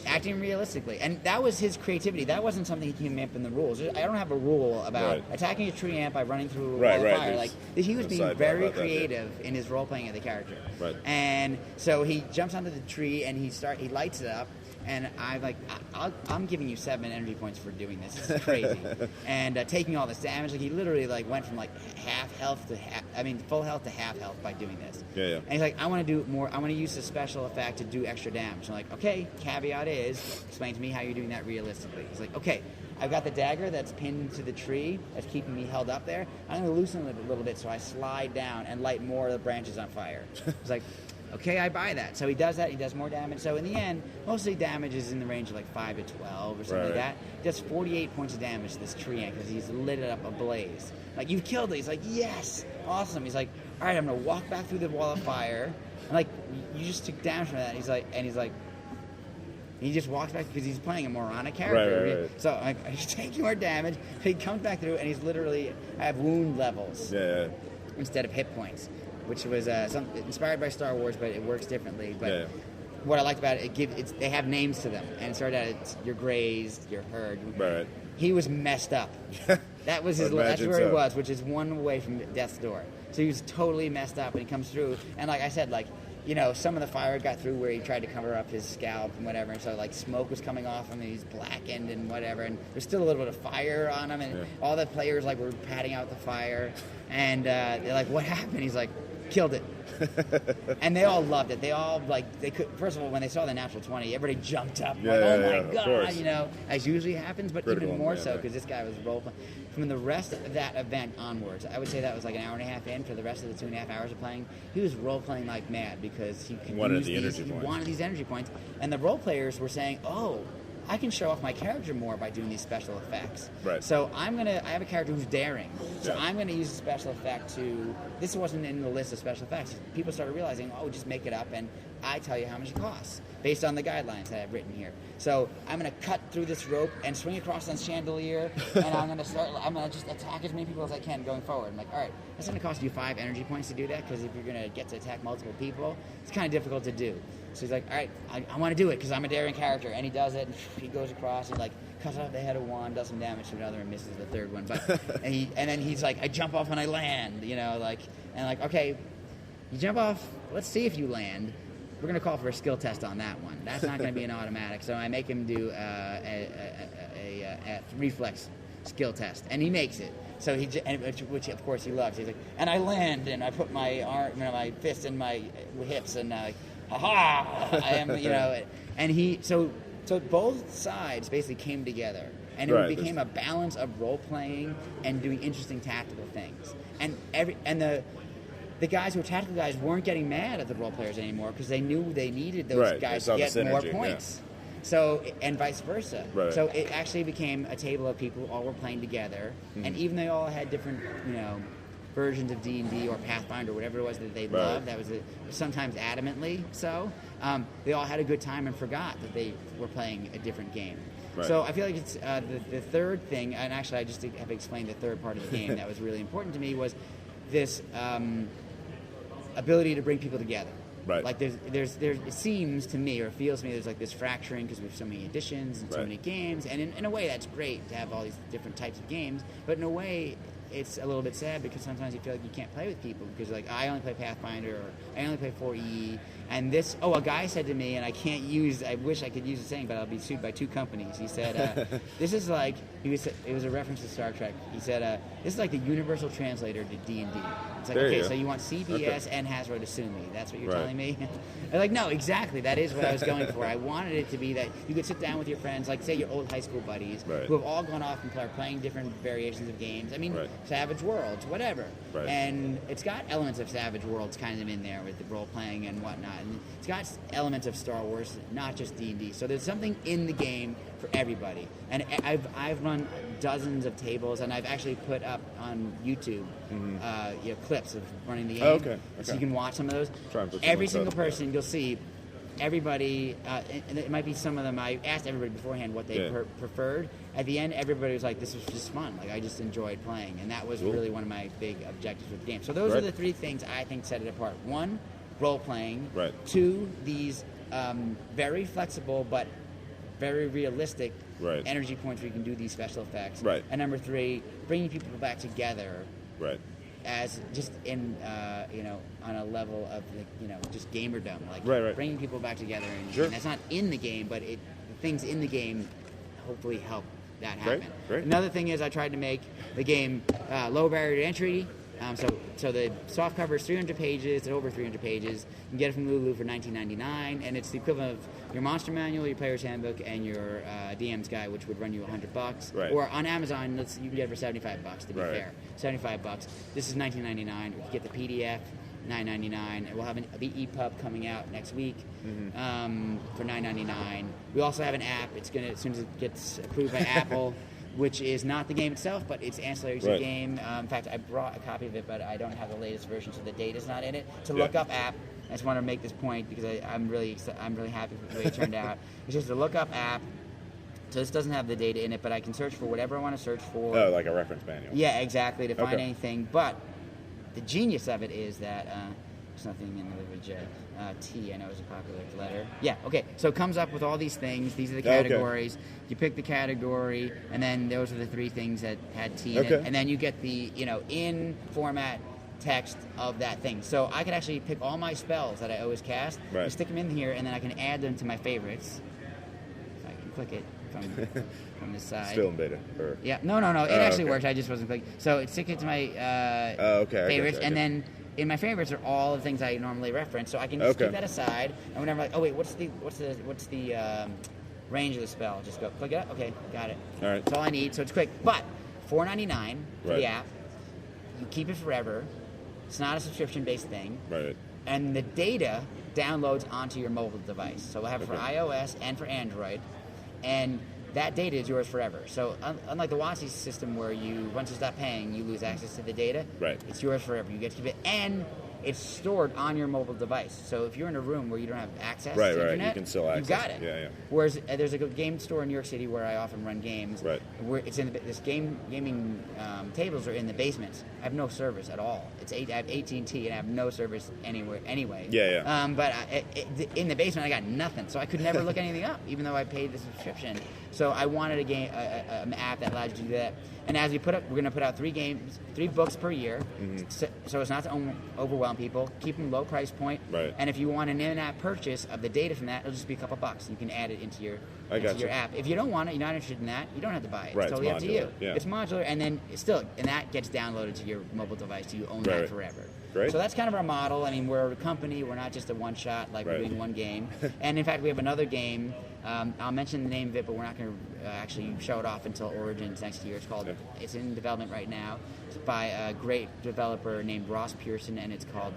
acting realistically. And that was his creativity. That wasn't something he came up in the rules. I don't have a rule about attacking a tree ant by running through a wall of fire. Like, he was being very creative in his role-playing of the character. Right. And so he jumps onto the tree and he lights it up. And I'm like, I'm giving you 7 energy points for doing this. This is crazy. And taking all this damage, like he literally went from half health to full health to half health by doing this. Yeah. And he's like, I want to do more. I want to use the special effect to do extra damage. I'm like, okay. Caveat is, explain to me how you're doing that realistically. He's like, okay. I've got the dagger that's pinned to the tree that's keeping me held up there. I'm going to loosen it a little bit so I slide down and light more of the branches on fire. It's like, okay, I buy that. So he does that. He does more damage. So in the end, mostly damage is in the range of 5 to 12 or something like that. He does 48 points of damage to this tree ant because he's lit it up ablaze. Like, you've killed it. He's like, yes, awesome. He's like, all right, I'm going to walk back through the wall of fire. I'm like, you just took damage from that. He's like, he just walks back because he's playing a moronic character. Right. So he's taking more damage. He comes back through and he's literally, I have wound levels instead of hit points, which was inspired by Star Wars, but it works differently. But what I liked about it, they have names to them, and it started out, you're grazed, you're hurt. Right. He was messed up. That was his. That's where he was, which is one away from death's door. So he was totally messed up when he comes through. And like I said, some of the fire got through where he tried to cover up his scalp and whatever, and so smoke was coming off him and he's blackened and whatever, and there's still a little bit of fire on him, and all the players were patting out the fire, and they're like, what happened? He's like, killed it. And they all loved it. They all they could. First of all, when they saw the natural 20, everybody jumped up. Oh my god! As usually happens, but critical, even more so because this guy was role playing. From the rest of that event onwards, I would say that was an hour and a half in. For the rest of the 2.5 hours of playing, he was role playing like mad because he could wanted these energy points, and the role players were saying, "Oh, I can show off my character more by doing these special effects." Right. So I have a character who's daring. So I'm gonna use a special effect to. This wasn't in the list of special effects. People started realizing, oh, just make it up, and I tell you how much it costs based on the guidelines that I've written here. So I'm gonna cut through this rope and swing across this chandelier, and I'm gonna just attack as many people as I can going forward. I'm like, all right, that's gonna cost you 5 energy points to do that, because if you're gonna get to attack multiple people, it's kind of difficult to do. So he's like, all right, I want to do it because I'm a daring character, and he does it. And he goes across and cuts off the head of one, does some damage to another, and misses the third one. But and then he's like, I jump off when I land, okay, you jump off. Let's see if you land. we're going to call for a skill test on that one. That's not going to be an automatic. So I make him do a reflex skill test, and he makes it. So which of course he loves. He's like, and I land, and I put my arm, my fist in my hips, and ha! I am, and so both sides basically came together, and it became a balance of role playing and doing interesting tactical things. And the guys who were tactical guys weren't getting mad at the role players anymore because they knew they needed those guys to get more points. So, and vice versa. Right. So it actually became a table of people who all were playing together, and even they all had different, versions of D&D or Pathfinder, whatever it was that they loved. That was sometimes adamantly so. They all had a good time and forgot that they were playing a different game. Right. So I feel like it's the third thing, and actually I just have explained the third part of the game that was really important to me was this ability to bring people together. Right. Like it seems to me, or feels to me, there's like this fracturing because we have so many editions and so many games, and in a way that's great to have all these different types of games, but in a way it's a little bit sad because sometimes you feel like you can't play with people because like I only play Pathfinder or I only play 4E, and a guy said to me, and I wish I could use the saying, but I'll be sued by 2 companies. He said, this is like, it was a reference to Star Trek. He said, this is like the universal translator to D&D. It's like, okay, so you want CBS and Hasbro to sue me. That's what you're telling me? I'm like, no, exactly. That is what I was going for. I wanted it to be that you could sit down with your friends, like say your old high school buddies, who have all gone off and are playing different variations of games. I mean, Savage Worlds, whatever. Right. And it's got elements of Savage Worlds kind of in there with the role-playing and whatnot. And it's got elements of Star Wars, not just D&D. So there's something in the game for everybody. And I've run dozens of tables, and I've actually put up on YouTube clips of running the game. So you can watch some of those. Every single person, you'll see everybody, and it might be some of them, I asked everybody beforehand what they preferred. At the end, everybody was like, this was just fun. Like, I just enjoyed playing. And that was really one of my big objectives with the game. So those are the 3 things I think set it apart. 1, role-playing. 2, these very flexible but very realistic energy points where you can do these special effects. And number 3, bringing people back together. As just in, on a level of, just gamerdom. Like, bringing people back together. And that's not in the game, but the things in the game hopefully help that happen. Another thing is I tried to make the game low barrier to entry. So the soft cover is 300 pages, it's over 300 pages. You can get it from Lulu for $19.99, and it's the equivalent of your monster manual, your player's handbook, and your DM's guide, which would run you $100. Or on Amazon, you can get it for $75 to be fair. $75. This is $19.99. You can get the PDF. $9.99, and we'll have an EPUB coming out next week for $9.99. We also have an app. It's gonna, as soon as it gets approved by Apple, which is not the game itself, but it's ancillary to the game. In fact, I brought a copy of it, but I don't have the latest version, so the data's not in it. It's a look-up app. I just want to make this point because I'm really happy with the way it turned out. It's just a look-up app. So this doesn't have the data in it, but I can search for whatever I want to search for. Oh, like a reference manual. Yeah, exactly, to find anything. But the genius of it is that there's nothing in the T, I know is a popular letter. Yeah, okay. So it comes up with all these things. These are the categories. You pick the category, and then those are the 3 things that had T in it. And then you get the, in format text of that thing. So I could actually pick all my spells that I always cast, and stick them in here, and then I can add them to my favorites. If I can click it from this side. Still in beta? Yeah. No. It actually works. I just wasn't clicking. So it stick it to my favorites, and then in my favorites are all the things I normally reference. So I can just keep that aside, and whenever I'm like, oh wait, what's the range of the spell? Just go click it up. Okay, got it. All right. That's all I need. So it's quick, but $4.99 for the app. You keep it forever. It's not a subscription-based thing. Right. And the data downloads onto your mobile device. So we'll have it for iOS and for Android. And that data is yours forever. So unlike the WotC system where once you stop paying, you lose access to the data, it's yours forever. You get to keep it. And it's stored on your mobile device. So if you're in a room where you don't have access to the internet, you can still access. You got it. Yeah. Whereas there's a game store in New York City where I often run games. Where it's in this gaming tables are in the basement. I have no service at all. I have AT&T and I have no service anywhere anyway. But in the basement I got nothing, so I could never look anything up, even though I paid the subscription. So I wanted an app that allows you to do that. And as we're going to put out 3 books per year, so it's not to overwhelm overwhelm people. Keep them low price point. Right. And if you want an in-app purchase of the data from that, it'll just be a couple bucks. You can add it into your gotcha. app. If you don't want it, you're not interested in that, you don't have to buy it. Right, It's totally it's up to you. modular, yeah. It's modular, and then that gets downloaded to your mobile device. So you own that Right. forever. Great. So that's kind of our model. I mean, we're a company. We're not just a one-shot, like Right. we're doing one game. And in fact, we have another game. I'll mention the name of it, but we're not going to actually show it off until Origins next year. It's in development right now. It's by a great developer named Ross Pearson, and it's called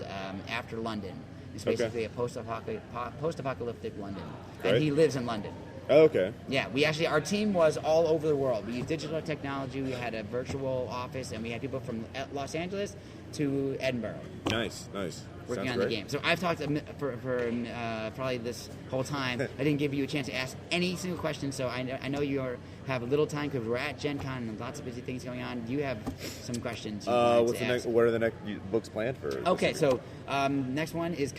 After London. It's basically a post-apocalyptic London. Great. And he lives in London. Oh, okay. Yeah, our team was all over the world. We used digital technology. We had a virtual office, and we had people from Los Angeles to Edinburgh Nice. working Sounds on great. the game. So I've talked for probably this whole time. I didn't give you a chance to ask any single question, so I know you have a little time because we're at Gen Con and lots of busy things going on. Do you have some questions you wanted to ask? What are the next books planned for? Okay, so next one is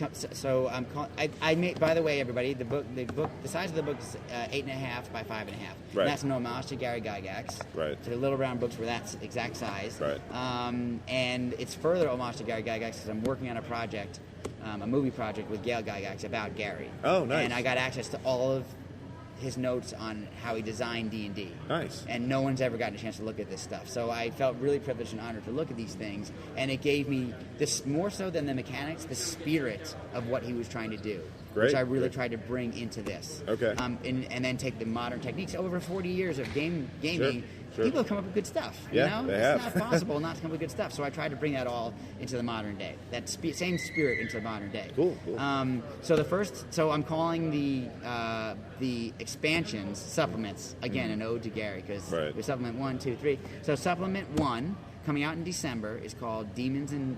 I made. By the way, everybody, the size of the book is 8.5 by 5.5. Right. And that's an homage to Gary Gygax. Right. So the Little Brown Books were that exact size. Right. And it's further homage to Gary Gygax because I'm working on a project, a movie project with Gail Gygax about Gary. Oh, nice. And I got access to all of his notes on how he designed D&D. Nice. And no one's ever gotten a chance to look at this stuff. So I felt really privileged and honored to look at these things, and it gave me this, more so than the mechanics, the spirit of what he was trying to do. Great. Which I really Great. tried to bring into this. Okay. And then take the modern techniques. Over 40 years of gaming, Sure. people have come up with good stuff. Yeah, you know? they It's have. not possible not to come up with good stuff. So I tried to bring that all into the modern day. That same spirit into the modern day. Cool. So I'm calling the expansions supplements, again, an ode to Gary, because Right. there's supplement 1, 2, 3. So supplement 1, coming out in December, is called Demons and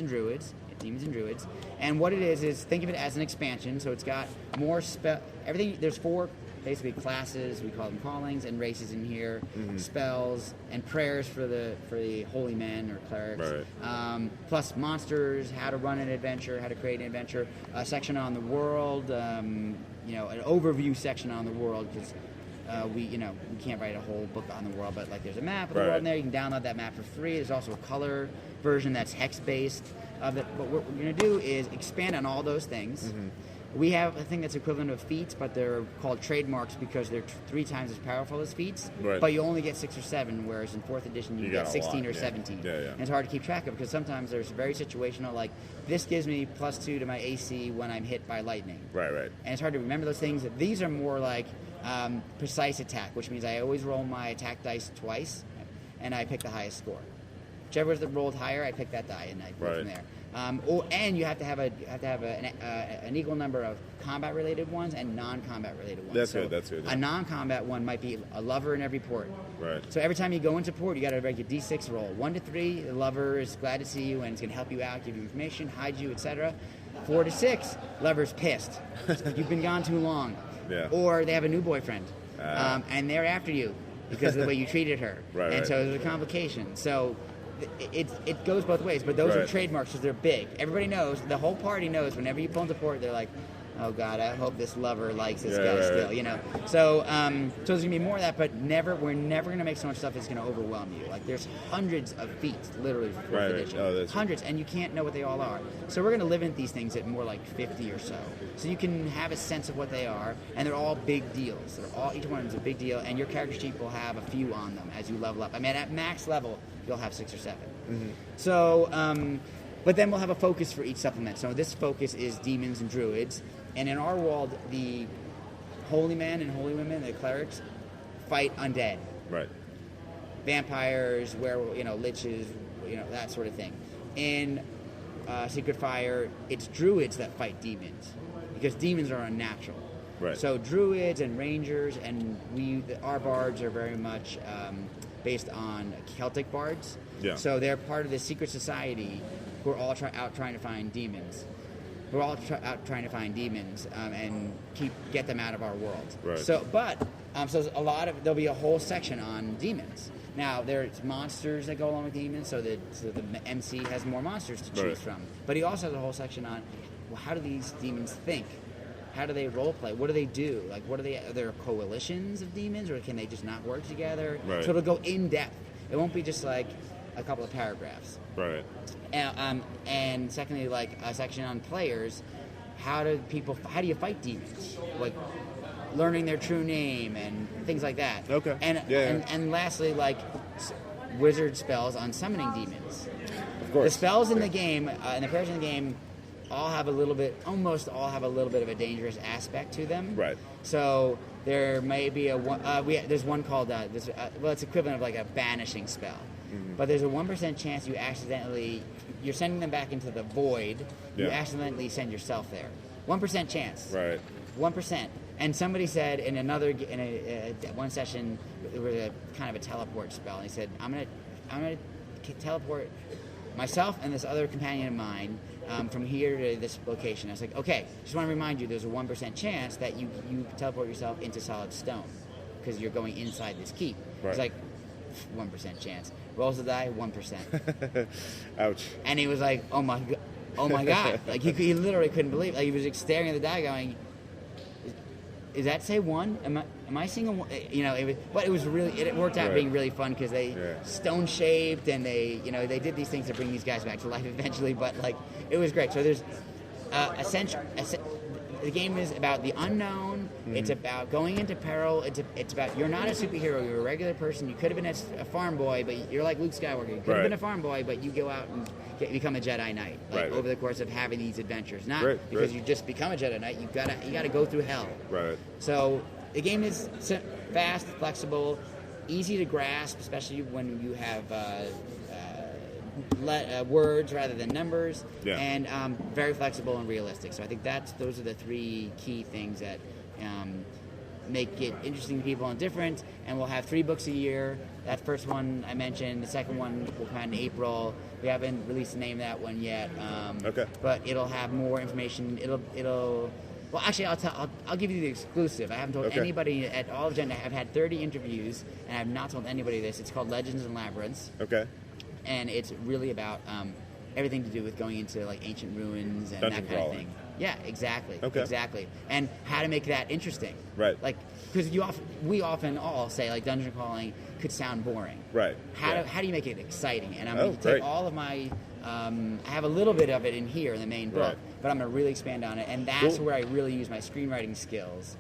Druids. Demons and Druids. And what it is think of it as an expansion. So it's got more everything. There's 4 basically classes, we call them callings, and races in here, spells and prayers for the holy men or clerics. Right. Plus monsters, how to run an adventure, how to create an adventure, a section on the world, an overview section on the world, because we can't write a whole book on the world, but like there's a map of the Right. world in there. You can download that map for free. There's also a color version that's hex based of it. But what we're going to do is expand on all those things. We have a thing that's equivalent of feats, but they're called trademarks because they're 3 times as powerful as feats. Right. But you only get 6 or 7, whereas in 4th edition you got get a 16 lot, or yeah. 17. Yeah. And it's hard to keep track of because sometimes there's very situational, like this gives me +2 to my AC when I'm hit by lightning. Right. And it's hard to remember those things. These are more like precise attack, which means I always roll my attack dice twice, and I pick the highest score. Whichever's that rolled higher, I pick that die, and I go from there. And you have to have an equal number of combat-related ones and non-combat-related ones. That's good. A non-combat one might be a lover in every port. Right. So every time you go into port, you got to make a D6 roll. 1 to 3, the lover is glad to see you and it's going to help you out, give you information, hide you, etc. 4 to 6, lover's pissed. You've been gone too long. Yeah. Or they have a new boyfriend, and they're after you because of the way you treated her. Right. So there's a complication. So it goes both ways, but those are Right. trademarks because they're big. Everybody knows, the whole party knows, whenever you pull into port, they're like, oh God, I hope this lover likes this guy still, you know. So there's gonna be more of that, but we're never gonna make so much stuff that's gonna overwhelm you. Like there's hundreds of feats, literally, for 4th edition. Oh, that's hundreds, and you can't know what they all are. So we're gonna limit these things at more like 50 or so. So you can have a sense of what they are, and they're all big deals. Each one of them is a big deal, and your character sheet will have a few on them as you level up. I mean, at max level, you'll have 6 or 7. So, but then we'll have a focus for each supplement. So this focus is demons and druids. And in our world, the holy men and holy women, the clerics, fight undead. Right. Vampires, liches, that sort of thing. In Secret Fire, it's druids that fight demons because demons are unnatural. Right. So druids and rangers, and our bards are very much based on Celtic bards. Yeah. So they're part of the secret society who are all out trying to find demons. We're all out trying to find demons and get them out of our world. Right. So there'll be a whole section on demons. Now there's monsters that go along with demons, so the MC has more monsters to choose Right. from. But he also has a whole section on, well, how do these demons think? How do they role play? What do they do? Like, are there coalitions of demons, or can they just not work together? Right. So it'll go in depth. It won't be just like a couple of paragraphs. Right. And secondly, like a section on players. How do you fight demons? Like learning their true name and things like that. Okay. And lastly, like wizard spells on summoning demons. Of course. The spells in the game, and the prayers in the game, almost all have a little bit of a dangerous aspect to them. Right. So there may be there's one called it's equivalent of like a banishing spell, but there's a 1% chance you're sending them back into the void. You accidentally send yourself there. 1% chance. Right. 1%. And somebody said in one session there was a kind of a teleport spell, and he said, "I'm gonna teleport myself and this other companion of mine from here to this location." I was like, "Okay, just want to remind you, there's a 1% chance that you teleport yourself into solid stone because you're going inside this keep." Right. It's like 1% chance. Rolls the die, 1%. Ouch. And he was like, "Oh my god!" Like he literally couldn't believe it. Like he was like, staring at the die, going, "Is that say 1? Am I seeing a 1?" You know, it worked out being really fun because they stone shaped and they did these things to bring these guys back to life eventually. But like it was great. So there's the game is about the unknown. It's about going into peril. It's about you're not a superhero. You're a regular person. You could have been a farm boy, but you're like Luke Skywalker. You could have been a farm boy, but you go out and become a Jedi Knight. Like over the course of having these adventures, not because you just become a Jedi Knight. You gotta go through hell. Right. So the game is fast, flexible, easy to grasp, especially when you have words rather than numbers, and very flexible and realistic. So I think those are the three key things that make it interesting to people and different. And we'll have 3 books a year. That first one I mentioned. The second one will come out in April. We haven't released the name of that one yet. But it'll have more information. Well, actually, I'll give you the exclusive. I haven't told anybody at all of Gen. I've had 30 interviews, and I've not told anybody this. It's called Legends and Labyrinths. Okay. And it's really about everything to do with going into like ancient ruins and Dungeon that kind crawling. of thing. Yeah, exactly. Okay. Exactly. And how to make that interesting. Right. Like, because we often all say like dungeon crawling could sound boring. Right. How do you make it exciting? And I'm going to take all of my. I have a little bit of it in here in the main book, but I'm going to really expand on it, and that's where I really use my screenwriting skills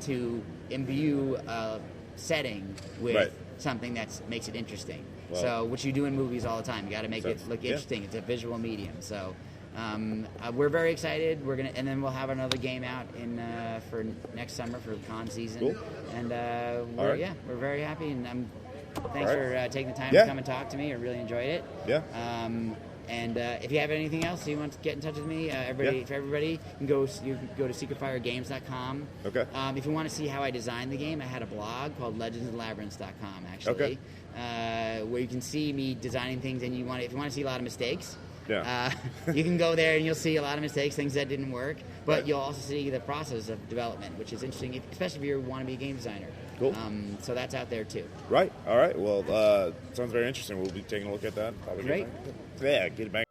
to imbue a setting with something that makes it interesting. Well, so, which you do in movies all the time. You got to make it look interesting. It's a visual medium. So, we're very excited. And then we'll have another game out for next summer for con season. Cool. And we're very happy. And thanks for taking the time to come and talk to me. I really enjoyed it. Yeah. And if you have anything else you want to get in touch with me, for everybody, you can go to secretfiregames.com. Okay. If you want to see how I designed the game, I had a blog called legendsandlabyrinths.com actually, where you can see me designing things. And if you want to see a lot of mistakes, you can go there and you'll see a lot of mistakes, things that didn't work. But you'll also see the process of development, which is interesting, especially if you want to be a game designer. Cool. So that's out there too. Right. All right. Well, sounds very interesting. We'll be taking a look at that. Great. Yeah, get it back.